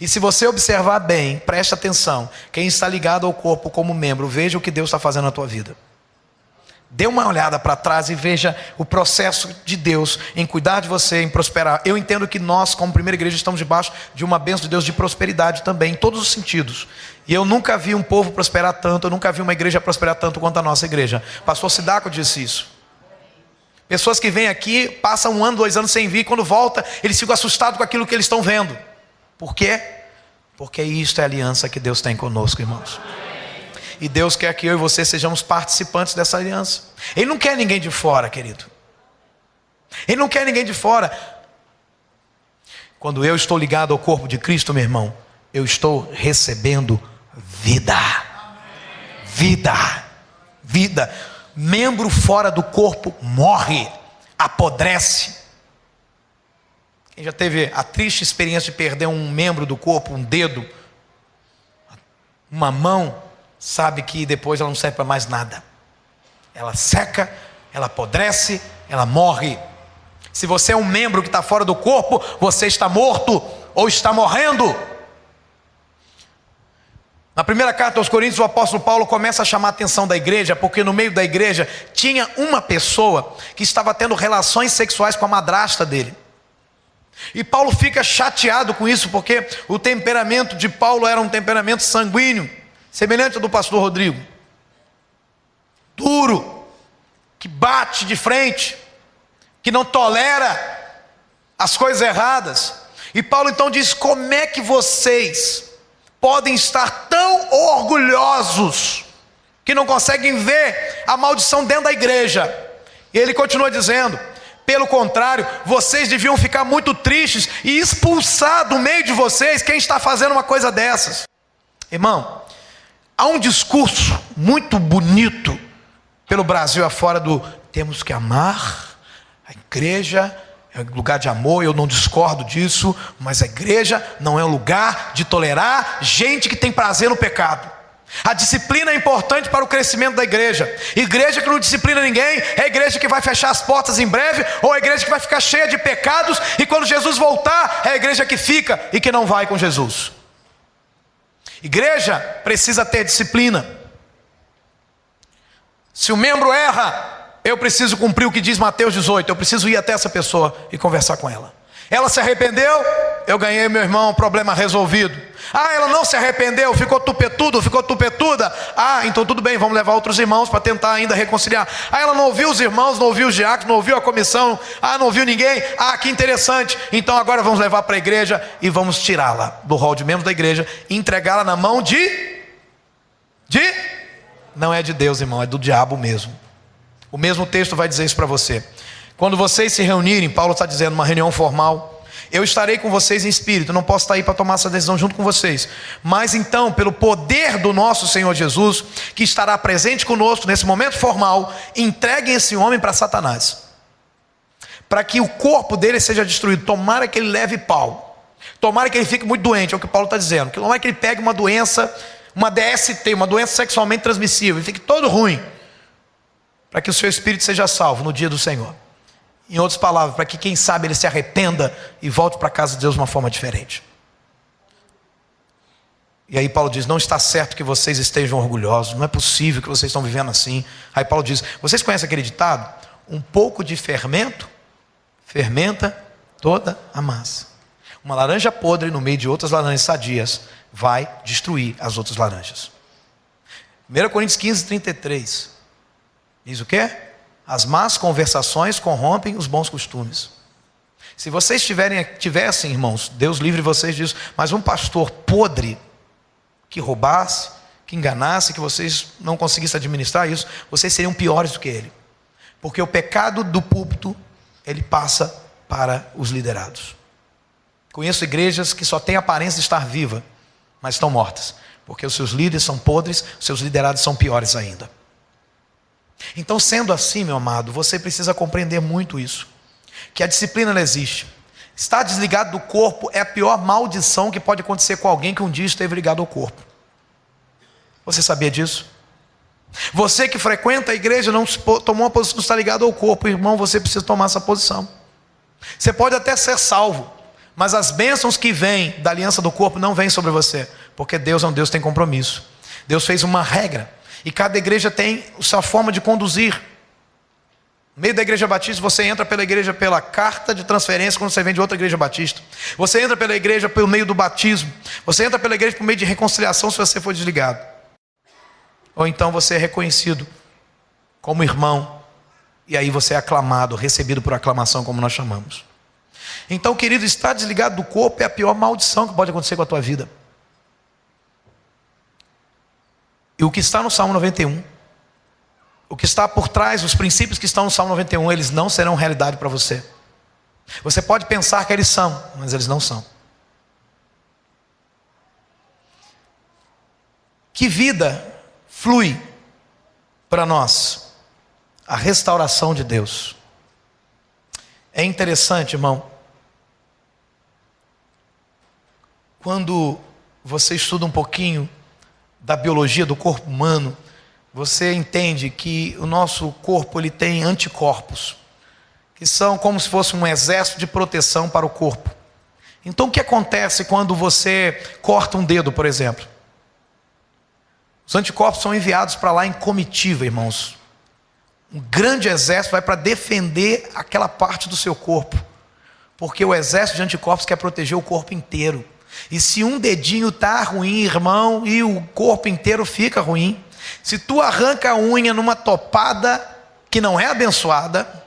E se você observar bem, preste atenção, quem está ligado ao corpo como membro, veja o que Deus está fazendo na tua vida. Dê uma olhada para trás e veja o processo de Deus em cuidar de você, em prosperar. Eu entendo que nós, como primeira igreja, estamos debaixo de uma bênção de Deus de prosperidade também, em todos os sentidos. E eu nunca vi um povo prosperar tanto, eu nunca vi uma igreja prosperar tanto quanto a nossa igreja. Pastor Sidaco disse isso. Pessoas que vêm aqui, passam 1 ano, 2 anos sem vir, quando volta, eles ficam assustados com aquilo que eles estão vendo. Por quê? Porque isto é a aliança que Deus tem conosco, irmãos. E Deus quer que eu e você sejamos participantes dessa aliança. Ele não quer ninguém de fora, querido. Ele não quer ninguém de fora. Quando eu estou ligado ao corpo de Cristo, meu irmão, eu estou recebendo vida. Vida. Vida. Membro fora do corpo morre, apodrece. Quem já teve a triste experiência de perder um membro do corpo, um dedo, uma mão, sabe que depois ela não serve para mais nada. Ela seca, ela apodrece, ela morre. Se você é um membro que está fora do corpo, você está morto ou está morrendo. Na primeira carta aos Coríntios, o apóstolo Paulo começa a chamar a atenção da igreja, porque no meio da igreja tinha uma pessoa que estava tendo relações sexuais com a madrasta dele. E Paulo fica chateado com isso, porque o temperamento de Paulo era um temperamento sanguíneo, semelhante ao do pastor Rodrigo. Duro, que bate de frente, que não tolera as coisas erradas. E Paulo então diz: como é que vocês podem estar tão orgulhosos que não conseguem ver a maldição dentro da igreja? E ele continua dizendo: pelo contrário, vocês deviam ficar muito tristes e expulsar do meio de vocês quem está fazendo uma coisa dessas. Irmão, há um discurso muito bonito pelo Brasil afora do temos que amar, a igreja é um lugar de amor, eu não discordo disso, mas a igreja não é um lugar de tolerar gente que tem prazer no pecado. A disciplina é importante para o crescimento da igreja. Igreja que não disciplina ninguém é a igreja que vai fechar as portas em breve, ou a igreja que vai ficar cheia de pecados, e quando Jesus voltar, é a igreja que fica e que não vai com Jesus. Igreja precisa ter disciplina. Se o membro erra, eu preciso cumprir o que diz Mateus 18, eu preciso ir até essa pessoa e conversar com ela. Ela se arrependeu, eu ganhei, meu irmão, problema resolvido. Ah, ela não se arrependeu, ficou tupetudo, ficou tupetuda. Ah, então tudo bem, vamos levar outros irmãos para tentar ainda reconciliar. Ah, ela não ouviu os irmãos, não ouviu os diáconos, não ouviu a comissão. Ah, não ouviu ninguém. Ah, que interessante. Então agora vamos levar para a igreja e vamos tirá-la do rol de membros da igreja e entregá-la na mão não é de Deus, irmão, é do diabo mesmo. O mesmo texto vai dizer isso para você. Quando vocês se reunirem, Paulo está dizendo, uma reunião formal, eu estarei com vocês em espírito, não posso estar aí para tomar essa decisão junto com vocês, mas então, pelo poder do nosso Senhor Jesus, que estará presente conosco nesse momento formal, entreguem esse homem para Satanás, para que o corpo dele seja destruído. Tomara que ele leve pau, tomara que ele fique muito doente, é o que Paulo está dizendo, que tomara que ele pegue uma doença, uma DST, uma doença sexualmente transmissível, ele fique todo ruim, para que o seu espírito seja salvo no dia do Senhor. Em outras palavras, para que quem sabe ele se arrependa e volte para a casa de Deus de uma forma diferente. E aí Paulo diz, não está certo que vocês estejam orgulhosos, não é possível que vocês estão vivendo assim. Aí Paulo diz, vocês conhecem aquele ditado? Um pouco de fermento fermenta toda a massa. Uma laranja podre no meio de outras laranjas sadias vai destruir as outras laranjas. 1 Coríntios 15, 33 diz o quê? As más conversações corrompem os bons costumes. Se vocês tivessem, irmãos, Deus livre vocês disso, mas um pastor podre, que roubasse, que enganasse, que vocês não conseguissem administrar isso, vocês seriam piores do que ele. Porque o pecado do púlpito, ele passa para os liderados. Conheço igrejas que só têm aparência de estar viva, mas estão mortas. Porque os seus líderes são podres, os seus liderados são piores ainda. Então, sendo assim, meu amado, você precisa compreender muito isso, que a disciplina não existe. Estar desligado do corpo é a pior maldição que pode acontecer com alguém que um dia esteve ligado ao corpo. Você sabia disso? Você que frequenta a igreja não tomou uma posição de estar ligado ao corpo, irmão, você precisa tomar essa posição. Você pode até ser salvo, mas as bênçãos que vêm da aliança do corpo não vêm sobre você, porque Deus é um Deus que tem compromisso. Deus fez uma regra, e cada igreja tem a sua forma de conduzir. No meio da igreja batista, você entra pela igreja pela carta de transferência quando você vem de outra igreja batista. Você entra pela igreja pelo meio do batismo. Você entra pela igreja por meio de reconciliação se você for desligado. Ou então você é reconhecido como irmão. E aí você é aclamado, recebido por aclamação, como nós chamamos. Então, querido, estar desligado do corpo é a pior maldição que pode acontecer com a tua vida. E o que está no Salmo 91, o que está por trás, os princípios que estão no Salmo 91, eles não serão realidade para você. Você pode pensar que eles são, mas eles não são. Que vida flui para nós? A restauração de Deus. É interessante, irmão, quando você estuda um pouquinho da biologia do corpo humano, você entende que o nosso corpo ele tem anticorpos, que são como se fosse um exército de proteção para o corpo. Então o que acontece quando você corta um dedo, por exemplo? Os anticorpos são enviados para lá em comitiva, irmãos. Um grande exército vai para defender aquela parte do seu corpo. Porque o exército de anticorpos quer proteger o corpo inteiro. E se um dedinho está ruim, irmão, e o corpo inteiro fica ruim. Se tu arranca a unha numa topada que não é abençoada,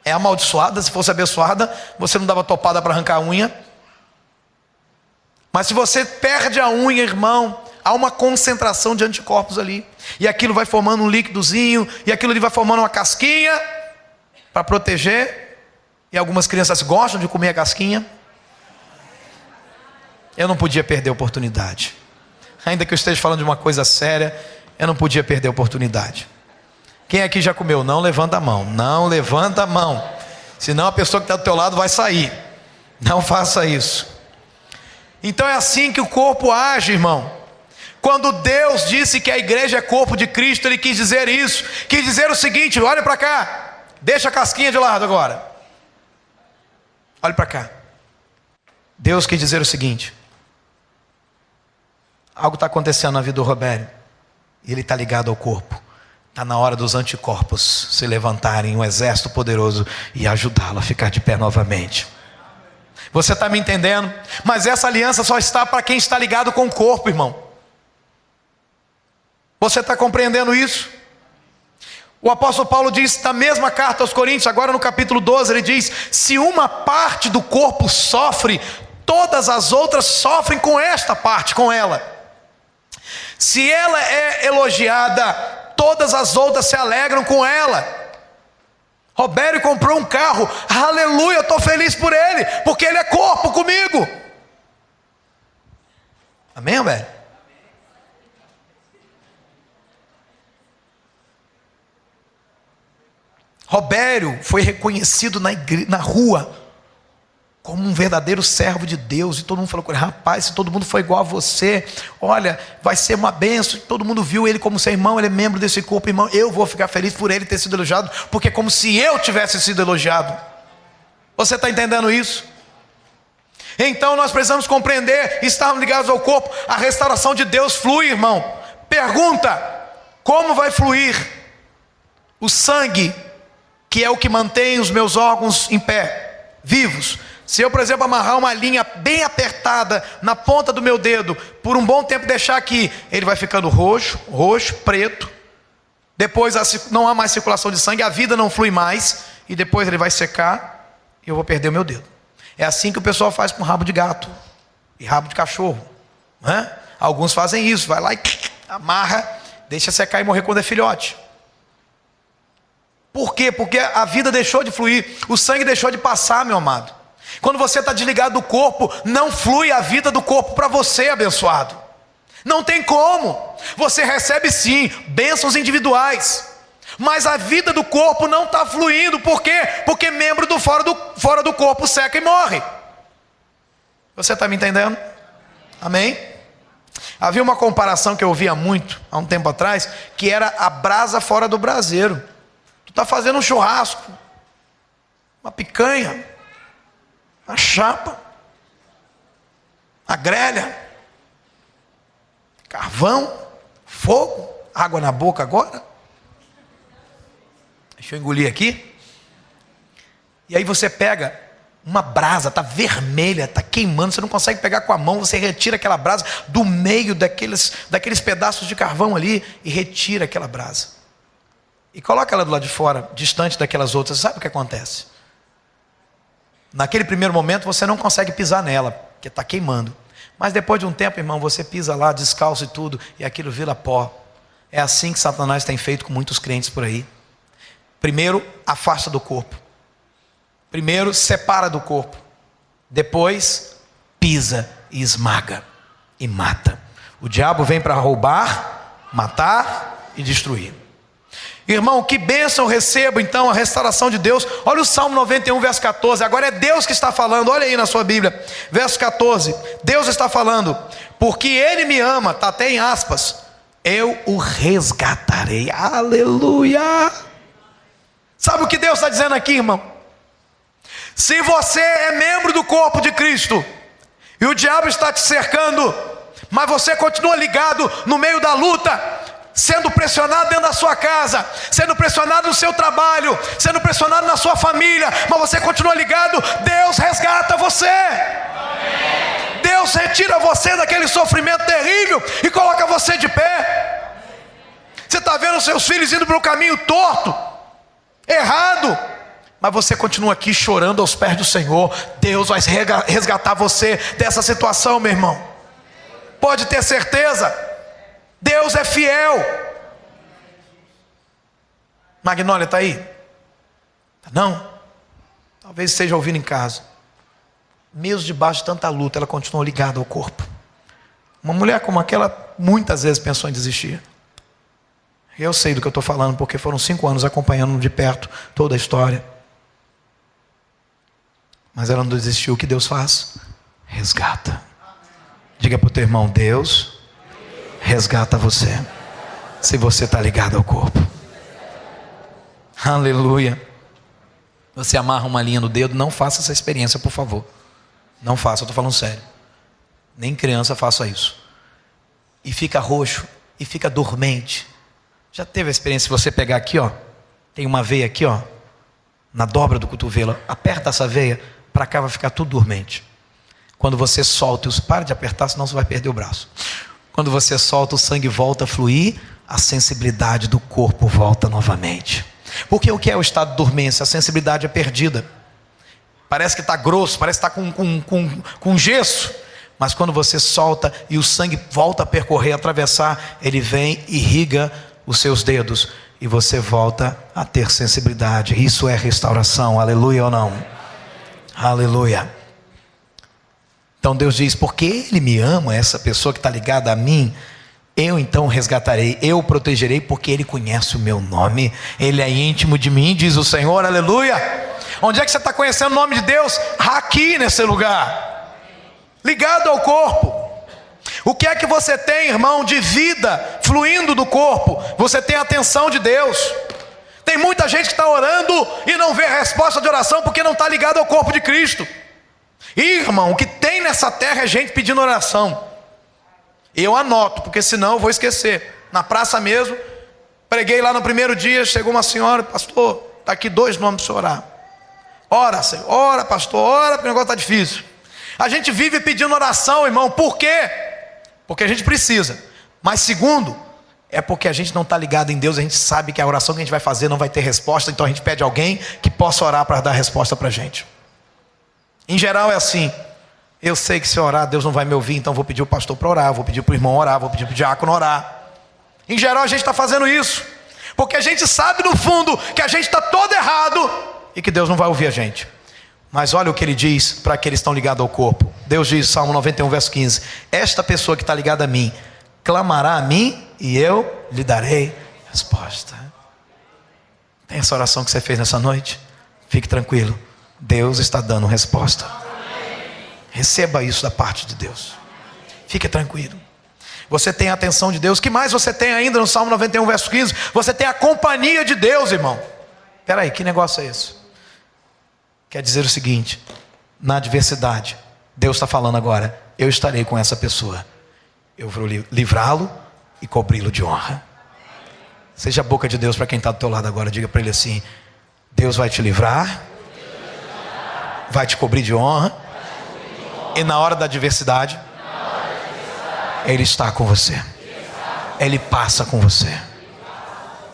é amaldiçoada. Se fosse abençoada, você não dava topada para arrancar a unha. Mas se você perde a unha, irmão, há uma concentração de anticorpos ali. E aquilo vai formando um líquidozinho, e aquilo ali vai formando uma casquinha para proteger. E algumas crianças gostam de comer a casquinha. Eu não podia perder a oportunidade. Ainda que eu esteja falando de uma coisa séria, eu não podia perder a oportunidade. Quem aqui já comeu? Não levanta a mão. Não levanta a mão. Senão a pessoa que está do teu lado vai sair. Não faça isso. Então é assim que o corpo age, irmão. Quando Deus disse que a igreja é corpo de Cristo, Ele quis dizer isso. Quis dizer o seguinte, olha para cá. Deixa a casquinha de lado agora. Olha para cá. Deus quis dizer o seguinte. Algo está acontecendo na vida do Robério. E ele está ligado ao corpo. Está na hora dos anticorpos se levantarem, um exército poderoso, e ajudá-lo a ficar de pé novamente. Você está me entendendo? Mas essa aliança só está para quem está ligado com o corpo, irmão. Você está compreendendo isso? O apóstolo Paulo diz na mesma carta aos Coríntios, agora no capítulo 12, ele diz: se uma parte do corpo sofre, todas as outras sofrem com esta parte, com ela. Se ela é elogiada, todas as outras se alegram com ela. Robério comprou um carro, aleluia, eu estou feliz por ele, porque ele é corpo comigo. Amém, Robério? Robério foi reconhecido na rua como um verdadeiro servo de Deus, e todo mundo falou com ele: rapaz, se todo mundo for igual a você, olha, vai ser uma bênção. Todo mundo viu ele como seu irmão, ele é membro desse corpo, irmão, eu vou ficar feliz por ele ter sido elogiado, porque é como se eu tivesse sido elogiado. Você está entendendo isso? Então nós precisamos compreender, estarmos ligados ao corpo. A restauração de Deus flui, irmão. Pergunta: como vai fluir o sangue, que é o que mantém os meus órgãos em pé, vivos? Se eu, por exemplo, amarrar uma linha bem apertada na ponta do meu dedo, por um bom tempo deixar aqui, ele vai ficando roxo, preto. Depois não há mais circulação de sangue, a vida não flui mais, e depois ele vai secar e eu vou perder o meu dedo. É assim que o pessoal faz com rabo de gato e rabo de cachorro, né? Alguns fazem isso, vai lá e amarra, deixa secar e morrer quando é filhote. Por quê? Porque a vida deixou de fluir, o sangue deixou de passar, meu amado. Quando você está desligado do corpo, não flui a vida do corpo para você, abençoado. Não tem como. Você recebe sim bênçãos individuais, mas a vida do corpo não está fluindo. Por quê? Porque membro fora do corpo seca e morre. Você está me entendendo? Amém? Havia uma comparação que eu ouvia muito há um tempo atrás, que era a brasa fora do braseiro. Tu está fazendo um churrasco, uma picanha, a chapa, a grelha, carvão, fogo, água na boca agora. Deixa eu engolir aqui. E aí você pega uma brasa, está vermelha, está queimando, você não consegue pegar com a mão, você retira aquela brasa do meio daqueles pedaços de carvão ali e retira aquela brasa. E coloca ela do lado de fora, distante daquelas outras. Sabe o que acontece? Naquele primeiro momento você não consegue pisar nela, porque está queimando. Mas depois de um tempo, irmão, você pisa lá descalço e tudo, e aquilo vira pó. É assim que Satanás tem feito com muitos crentes por aí. Primeiro, afasta do corpo. Primeiro, separa do corpo. Depois, pisa e esmaga e mata. O diabo vem para roubar, matar e destruir. Irmão, que bênção eu recebo então a restauração de Deus. Olha o Salmo 91, verso 14. Agora é Deus que está falando, olha aí na sua Bíblia, verso 14. Deus está falando: porque Ele me ama, está até em aspas, eu o resgatarei. Aleluia. Sabe o que Deus está dizendo aqui, irmão? Se você é membro do corpo de Cristo e o diabo está te cercando, mas você continua ligado no meio da luta, sendo pressionado dentro da sua casa, sendo pressionado no seu trabalho, sendo pressionado na sua família, mas você continua ligado, Deus resgata você. Deus retira você daquele sofrimento terrível e coloca você de pé. Você está vendo seus filhos indo para o caminho torto, errado, mas você continua aqui chorando aos pés do Senhor. Deus vai resgatar você dessa situação, meu irmão. Pode ter certeza, Deus é fiel. Magnólia está aí? Não? Talvez esteja ouvindo em casa. Mesmo debaixo de tanta luta, ela continua ligada ao corpo. Uma mulher como aquela muitas vezes pensou em desistir. Eu sei do que eu estou falando, porque foram 5 anos acompanhando de perto toda a história. Mas ela não desistiu. O que Deus faz? Resgata. Diga para o teu irmão: Deus resgata você, se você está ligado ao corpo. Aleluia. Você amarra uma linha no dedo, não faça essa experiência, por favor. Não faça, eu estou falando sério. Nem criança faça isso. E fica roxo, e fica dormente. Já teve a experiência de você pegar aqui, ó, tem uma veia aqui, ó, na dobra do cotovelo, aperta essa veia, para cá vai ficar tudo dormente. Quando você solta, para de apertar, senão você vai perder o braço. Quando você solta, o sangue volta a fluir, a sensibilidade do corpo volta novamente. Porque o que é o estado de dormência? A sensibilidade é perdida. Parece que está grosso, parece que está com gesso. Mas quando você solta e o sangue volta a percorrer, atravessar, ele vem e irriga os seus dedos. E você volta a ter sensibilidade. Isso é restauração, aleluia ou não? Aleluia. Então Deus diz: porque Ele me ama, essa pessoa que está ligada a mim, eu então resgatarei, eu o protegerei, porque Ele conhece o meu nome, Ele é íntimo de mim, diz o Senhor, aleluia. Onde é que você está conhecendo o nome de Deus? Aqui nesse lugar, ligado ao corpo. O que é que você tem, irmão, de vida fluindo do corpo? Você tem a atenção de Deus. Tem muita gente que está orando e não vê a resposta de oração, porque não está ligado ao corpo de Cristo. Irmão, o que tem nessa terra é gente pedindo oração. Eu anoto, porque senão eu vou esquecer. Na praça mesmo, preguei lá no primeiro dia, chegou uma senhora: pastor, está aqui 2 nomes para você orar. Ora, Senhor, ora, pastor, ora, porque o negócio está difícil. A gente vive pedindo oração, irmão, por quê? Porque a gente precisa. Mas segundo, é porque a gente não está ligado em Deus. A gente sabe que a oração que a gente vai fazer não vai ter resposta, então a gente pede alguém que possa orar para dar resposta para a gente. Em geral é assim: eu sei que se eu orar Deus não vai me ouvir, então vou pedir o pastor para orar, vou pedir para o irmão orar, vou pedir para o diácono orar. Em geral a gente está fazendo isso, porque a gente sabe no fundo que a gente está todo errado e que Deus não vai ouvir a gente. Mas olha o que Ele diz para aqueles que estão ligados ao corpo. Deus diz, Salmo 91, verso 15: esta pessoa que está ligada a mim, clamará a mim e eu lhe darei resposta. Tem essa oração que você fez nessa noite? Fique tranquilo, Deus está dando resposta. Receba isso da parte de Deus. Fique tranquilo. Você tem a atenção de Deus. O que mais você tem ainda no Salmo 91, verso 15? Você tem a companhia de Deus, irmão. Espera aí, que negócio é esse? Quer dizer o seguinte: na adversidade, Deus está falando agora: eu estarei com essa pessoa, eu vou livrá-lo e cobri-lo de honra. Seja a boca de Deus para quem está do teu lado agora. Diga para ele assim: Deus vai te livrar, vai te cobrir de honra, e na hora da adversidade, Ele está com você. Ele passa com você.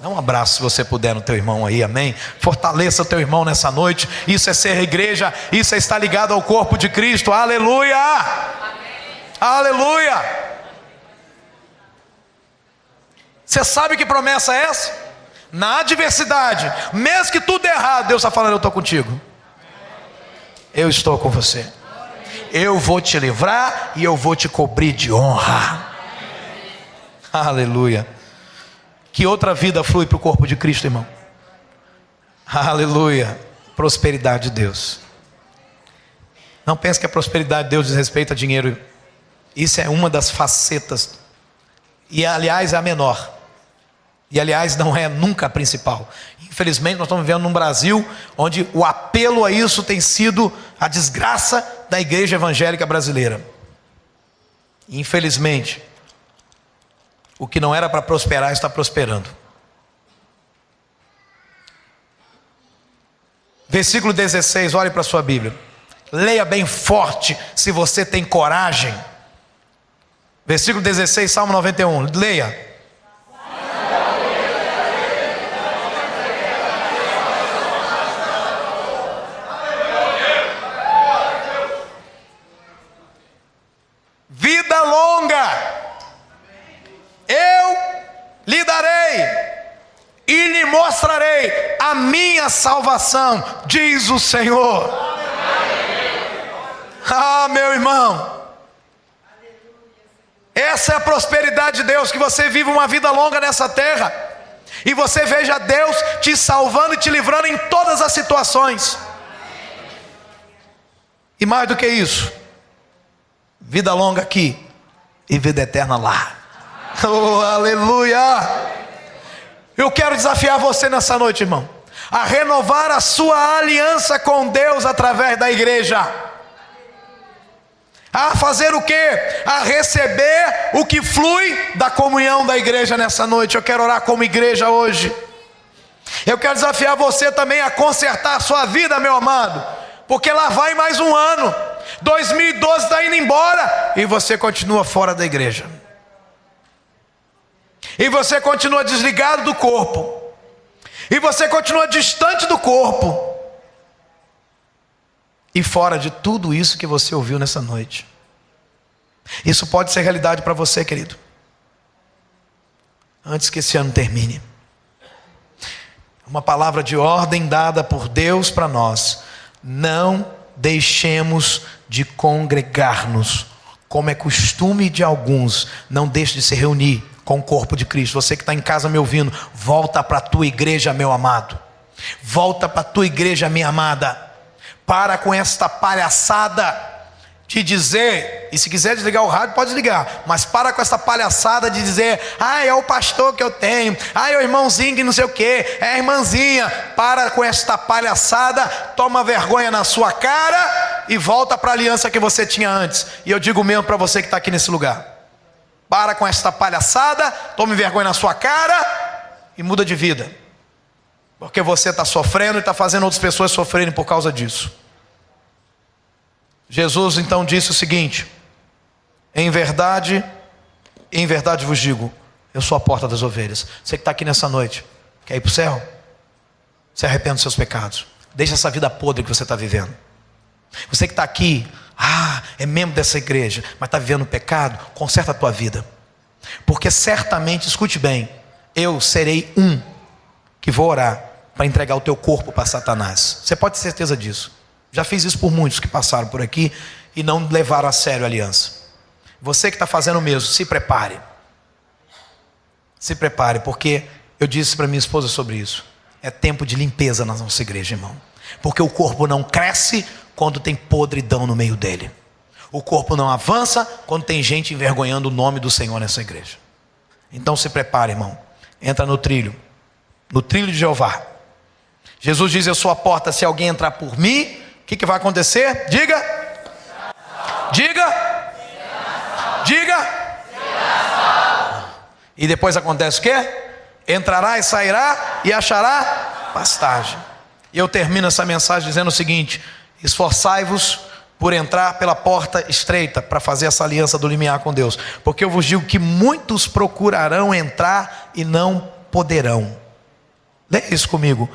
Dá um abraço se você puder no teu irmão aí, amém? Fortaleça o teu irmão nessa noite. Isso é ser igreja, isso é estar ligado ao corpo de Cristo, aleluia! Aleluia! Você sabe que promessa é essa? Na adversidade, mesmo que tudo é errado, Deus está falando: eu estou contigo, eu estou com você, eu vou te livrar e eu vou te cobrir de honra. Aleluia. Que outra vida flui para o corpo de Cristo, irmão? Aleluia. Prosperidade de Deus. Não pense que a prosperidade de Deus diz respeito a dinheiro. Isso é uma das facetas, e aliás é a menor, e aliás não é nunca a principal. Infelizmente nós estamos vivendo num Brasil onde o apelo a isso tem sido a desgraça da igreja evangélica brasileira. Infelizmente O que não era para prosperar está prosperando. Versículo 16, olhe para a sua Bíblia. Leia bem forte, se você tem coragem. Versículo 16, Salmo 91, leia. Vida longa eu lhe darei e lhe mostrarei a minha salvação, diz o Senhor. Ah, meu irmão, essa é a prosperidade de Deus, que você viva uma vida longa nessa terra, e você veja Deus te salvando e te livrando em todas as situações. E mais do que isso, vida longa aqui e vida eterna lá. Oh, aleluia! Eu quero desafiar você nessa noite, irmão, a renovar a sua aliança com Deus através da igreja. A fazer o quê? A receber o que flui da comunhão da igreja nessa noite. Eu quero orar como igreja hoje. Eu quero desafiar você também a consertar a sua vida, meu amado, porque lá vai mais um ano. 2012 está indo embora e você continua fora da igreja. E você continua desligado do corpo. E você continua distante do corpo. E fora de tudo isso que você ouviu nessa noite. Isso pode ser realidade para você, querido, antes que esse ano termine. Uma palavra de ordem dada por Deus para nós: não deixemos de congregar-nos, como é costume de alguns. Não deixe de se reunir com o corpo de Cristo. Você que está em casa me ouvindo, volta para a tua igreja, meu amado. Volta para a tua igreja, minha amada. Para com esta palhaçada de dizer, e se quiser desligar o rádio, pode desligar, mas para com essa palhaçada de dizer: ah, é o pastor que eu tenho, ah, é o irmãozinho que não sei o que, é a irmãzinha. Para com esta palhaçada, toma vergonha na sua cara e volta para a aliança que você tinha antes. E eu digo mesmo para você que está aqui nesse lugar: para com esta palhaçada, tome vergonha na sua cara e muda de vida, porque você está sofrendo e está fazendo outras pessoas sofrerem por causa disso. Jesus então disse o seguinte: em verdade vos digo, eu sou a porta das ovelhas. Você que está aqui nessa noite, quer ir para o céu? Se arrependa dos seus pecados, deixa essa vida podre que você está vivendo. Você que está aqui, é membro dessa igreja, mas está vivendo pecado, conserta a tua vida, porque certamente, escute bem, eu serei que vou orar para entregar o teu corpo para Satanás. Você pode ter certeza disso. Já fiz isso por muitos que passaram por aqui e não levaram a sério a aliança. Você que está fazendo o mesmo, se prepare. Se prepare, porque eu disse para minha esposa sobre isso. É tempo de limpeza na nossa igreja, irmão. Porque o corpo não cresce quando tem podridão no meio dele. O corpo não avança quando tem gente envergonhando o nome do Senhor nessa igreja. Então se prepare, irmão. Entra no trilho de Jeová. Jesus diz: eu sou a porta, se alguém entrar por mim, o que vai acontecer? Diga. E depois acontece o quê? Entrará e sairá e achará pastagem. E eu termino essa mensagem dizendo o seguinte: esforçai-vos por entrar pela porta estreita, para fazer essa aliança do limiar com Deus, porque eu vos digo que muitos procurarão entrar e não poderão. Leia isso comigo: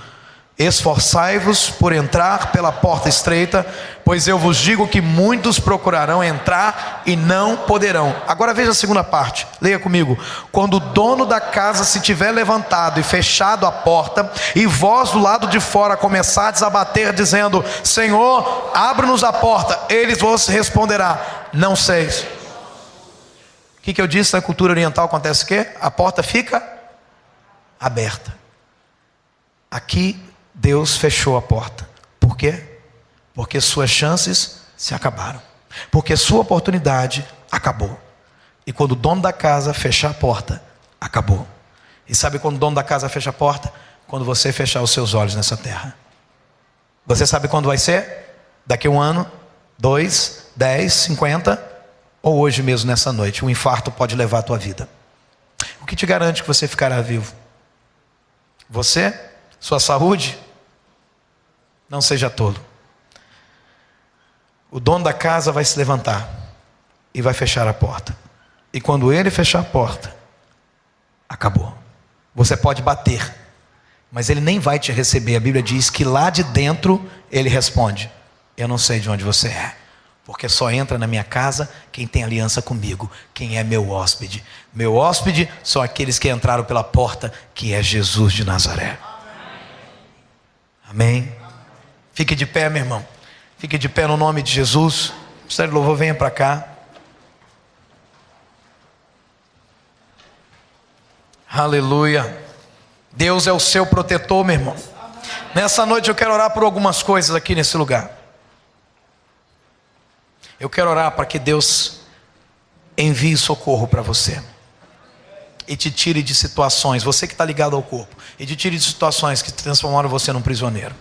esforçai-vos por entrar pela porta estreita, pois eu vos digo que muitos procurarão entrar e não poderão. Agora veja a segunda parte, leia comigo: quando o dono da casa se tiver levantado e fechado a porta, e vós do lado de fora começardes a bater, dizendo: Senhor, abre-nos a porta, ele vos responderá: não sei. O que eu disse? Na cultura oriental acontece o quê? A porta fica aberta. Aqui Deus fechou a porta. Por quê? Porque suas chances se acabaram, porque sua oportunidade acabou. E quando o dono da casa fechar a porta, acabou. E sabe quando o dono da casa fecha a porta? Quando você fechar os seus olhos nessa terra. Você sabe quando vai ser? Daqui a 1 ano, 2, 10, 50, ou hoje mesmo nessa noite. Um infarto pode levar a tua vida. que te garante que você ficará vivo? Você? Sua saúde? Não seja tolo. O dono da casa vai se levantar e vai fechar a porta. E quando ele fechar a porta, acabou. Você pode bater, mas ele nem vai te receber. A Bíblia diz que lá de dentro ele responde: eu não sei de onde você é, porque só entra na minha casa quem tem aliança comigo, quem é meu hóspede. Meu hóspede são aqueles que entraram pela porta, que é Jesus de Nazaré. Amém? Fique de pé, meu irmão. Fique de pé no nome de Jesus. O Ministério do Louvor, venha para cá. Aleluia. Deus é o seu protetor, meu irmão. Nessa noite eu quero orar por algumas coisas aqui nesse lugar. Eu quero orar para que Deus envie socorro para você e te tire de situações, você que está ligado ao corpo, e te tire de situações que transformaram você num prisioneiro.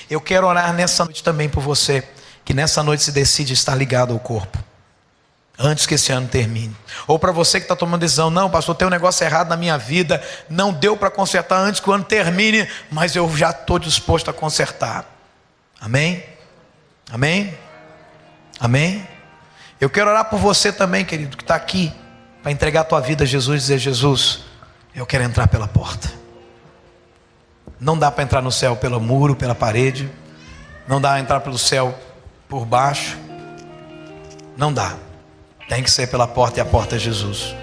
Eu quero orar nessa noite também por você, que nessa noite se decide estar ligado ao corpo, antes que esse ano termine. Ou para você que está tomando decisão: não, pastor, tem um negócio errado na minha vida, não deu para consertar antes que o ano termine, mas eu já estou disposto a consertar. Amém? Amém? Amém? Eu quero orar por você também, querido, que está aqui, para entregar a tua vida a Jesus e dizer: Jesus, eu quero entrar pela porta. Não dá para entrar no céu pelo muro, pela parede. Não dá para entrar pelo céu por baixo. Não dá. Tem que ser pela porta, e a porta é Jesus.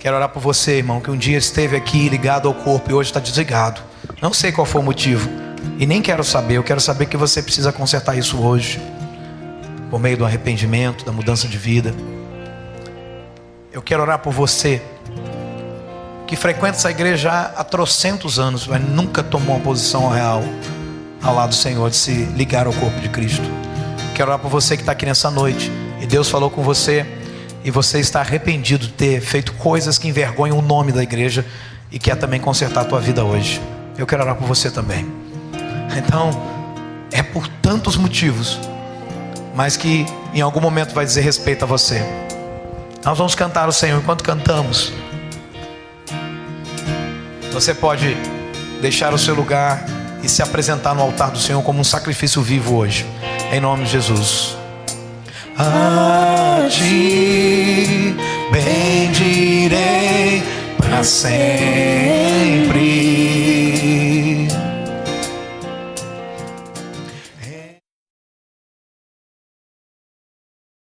Quero orar por você, irmão, que um dia esteve aqui ligado ao corpo e hoje está desligado. Não sei qual foi o motivo e nem quero saber. Eu quero saber que você precisa consertar isso hoje, por meio do arrependimento, da mudança de vida. Eu quero orar por você que frequenta essa igreja há trocentos anos, mas nunca tomou uma posição real ao lado do Senhor, de se ligar ao corpo de Cristo. Quero orar por você que está aqui nessa noite e Deus falou com você, e você está arrependido de ter feito coisas que envergonham o nome da igreja e quer também consertar a tua vida hoje. Eu quero orar por você também. Então, é por tantos motivos, mas que em algum momento vai dizer respeito a você. Nós vamos cantar o Senhor. Enquanto cantamos, você pode deixar o seu lugar e se apresentar no altar do Senhor como um sacrifício vivo hoje, em nome de Jesus. A ti bendirei para sempre.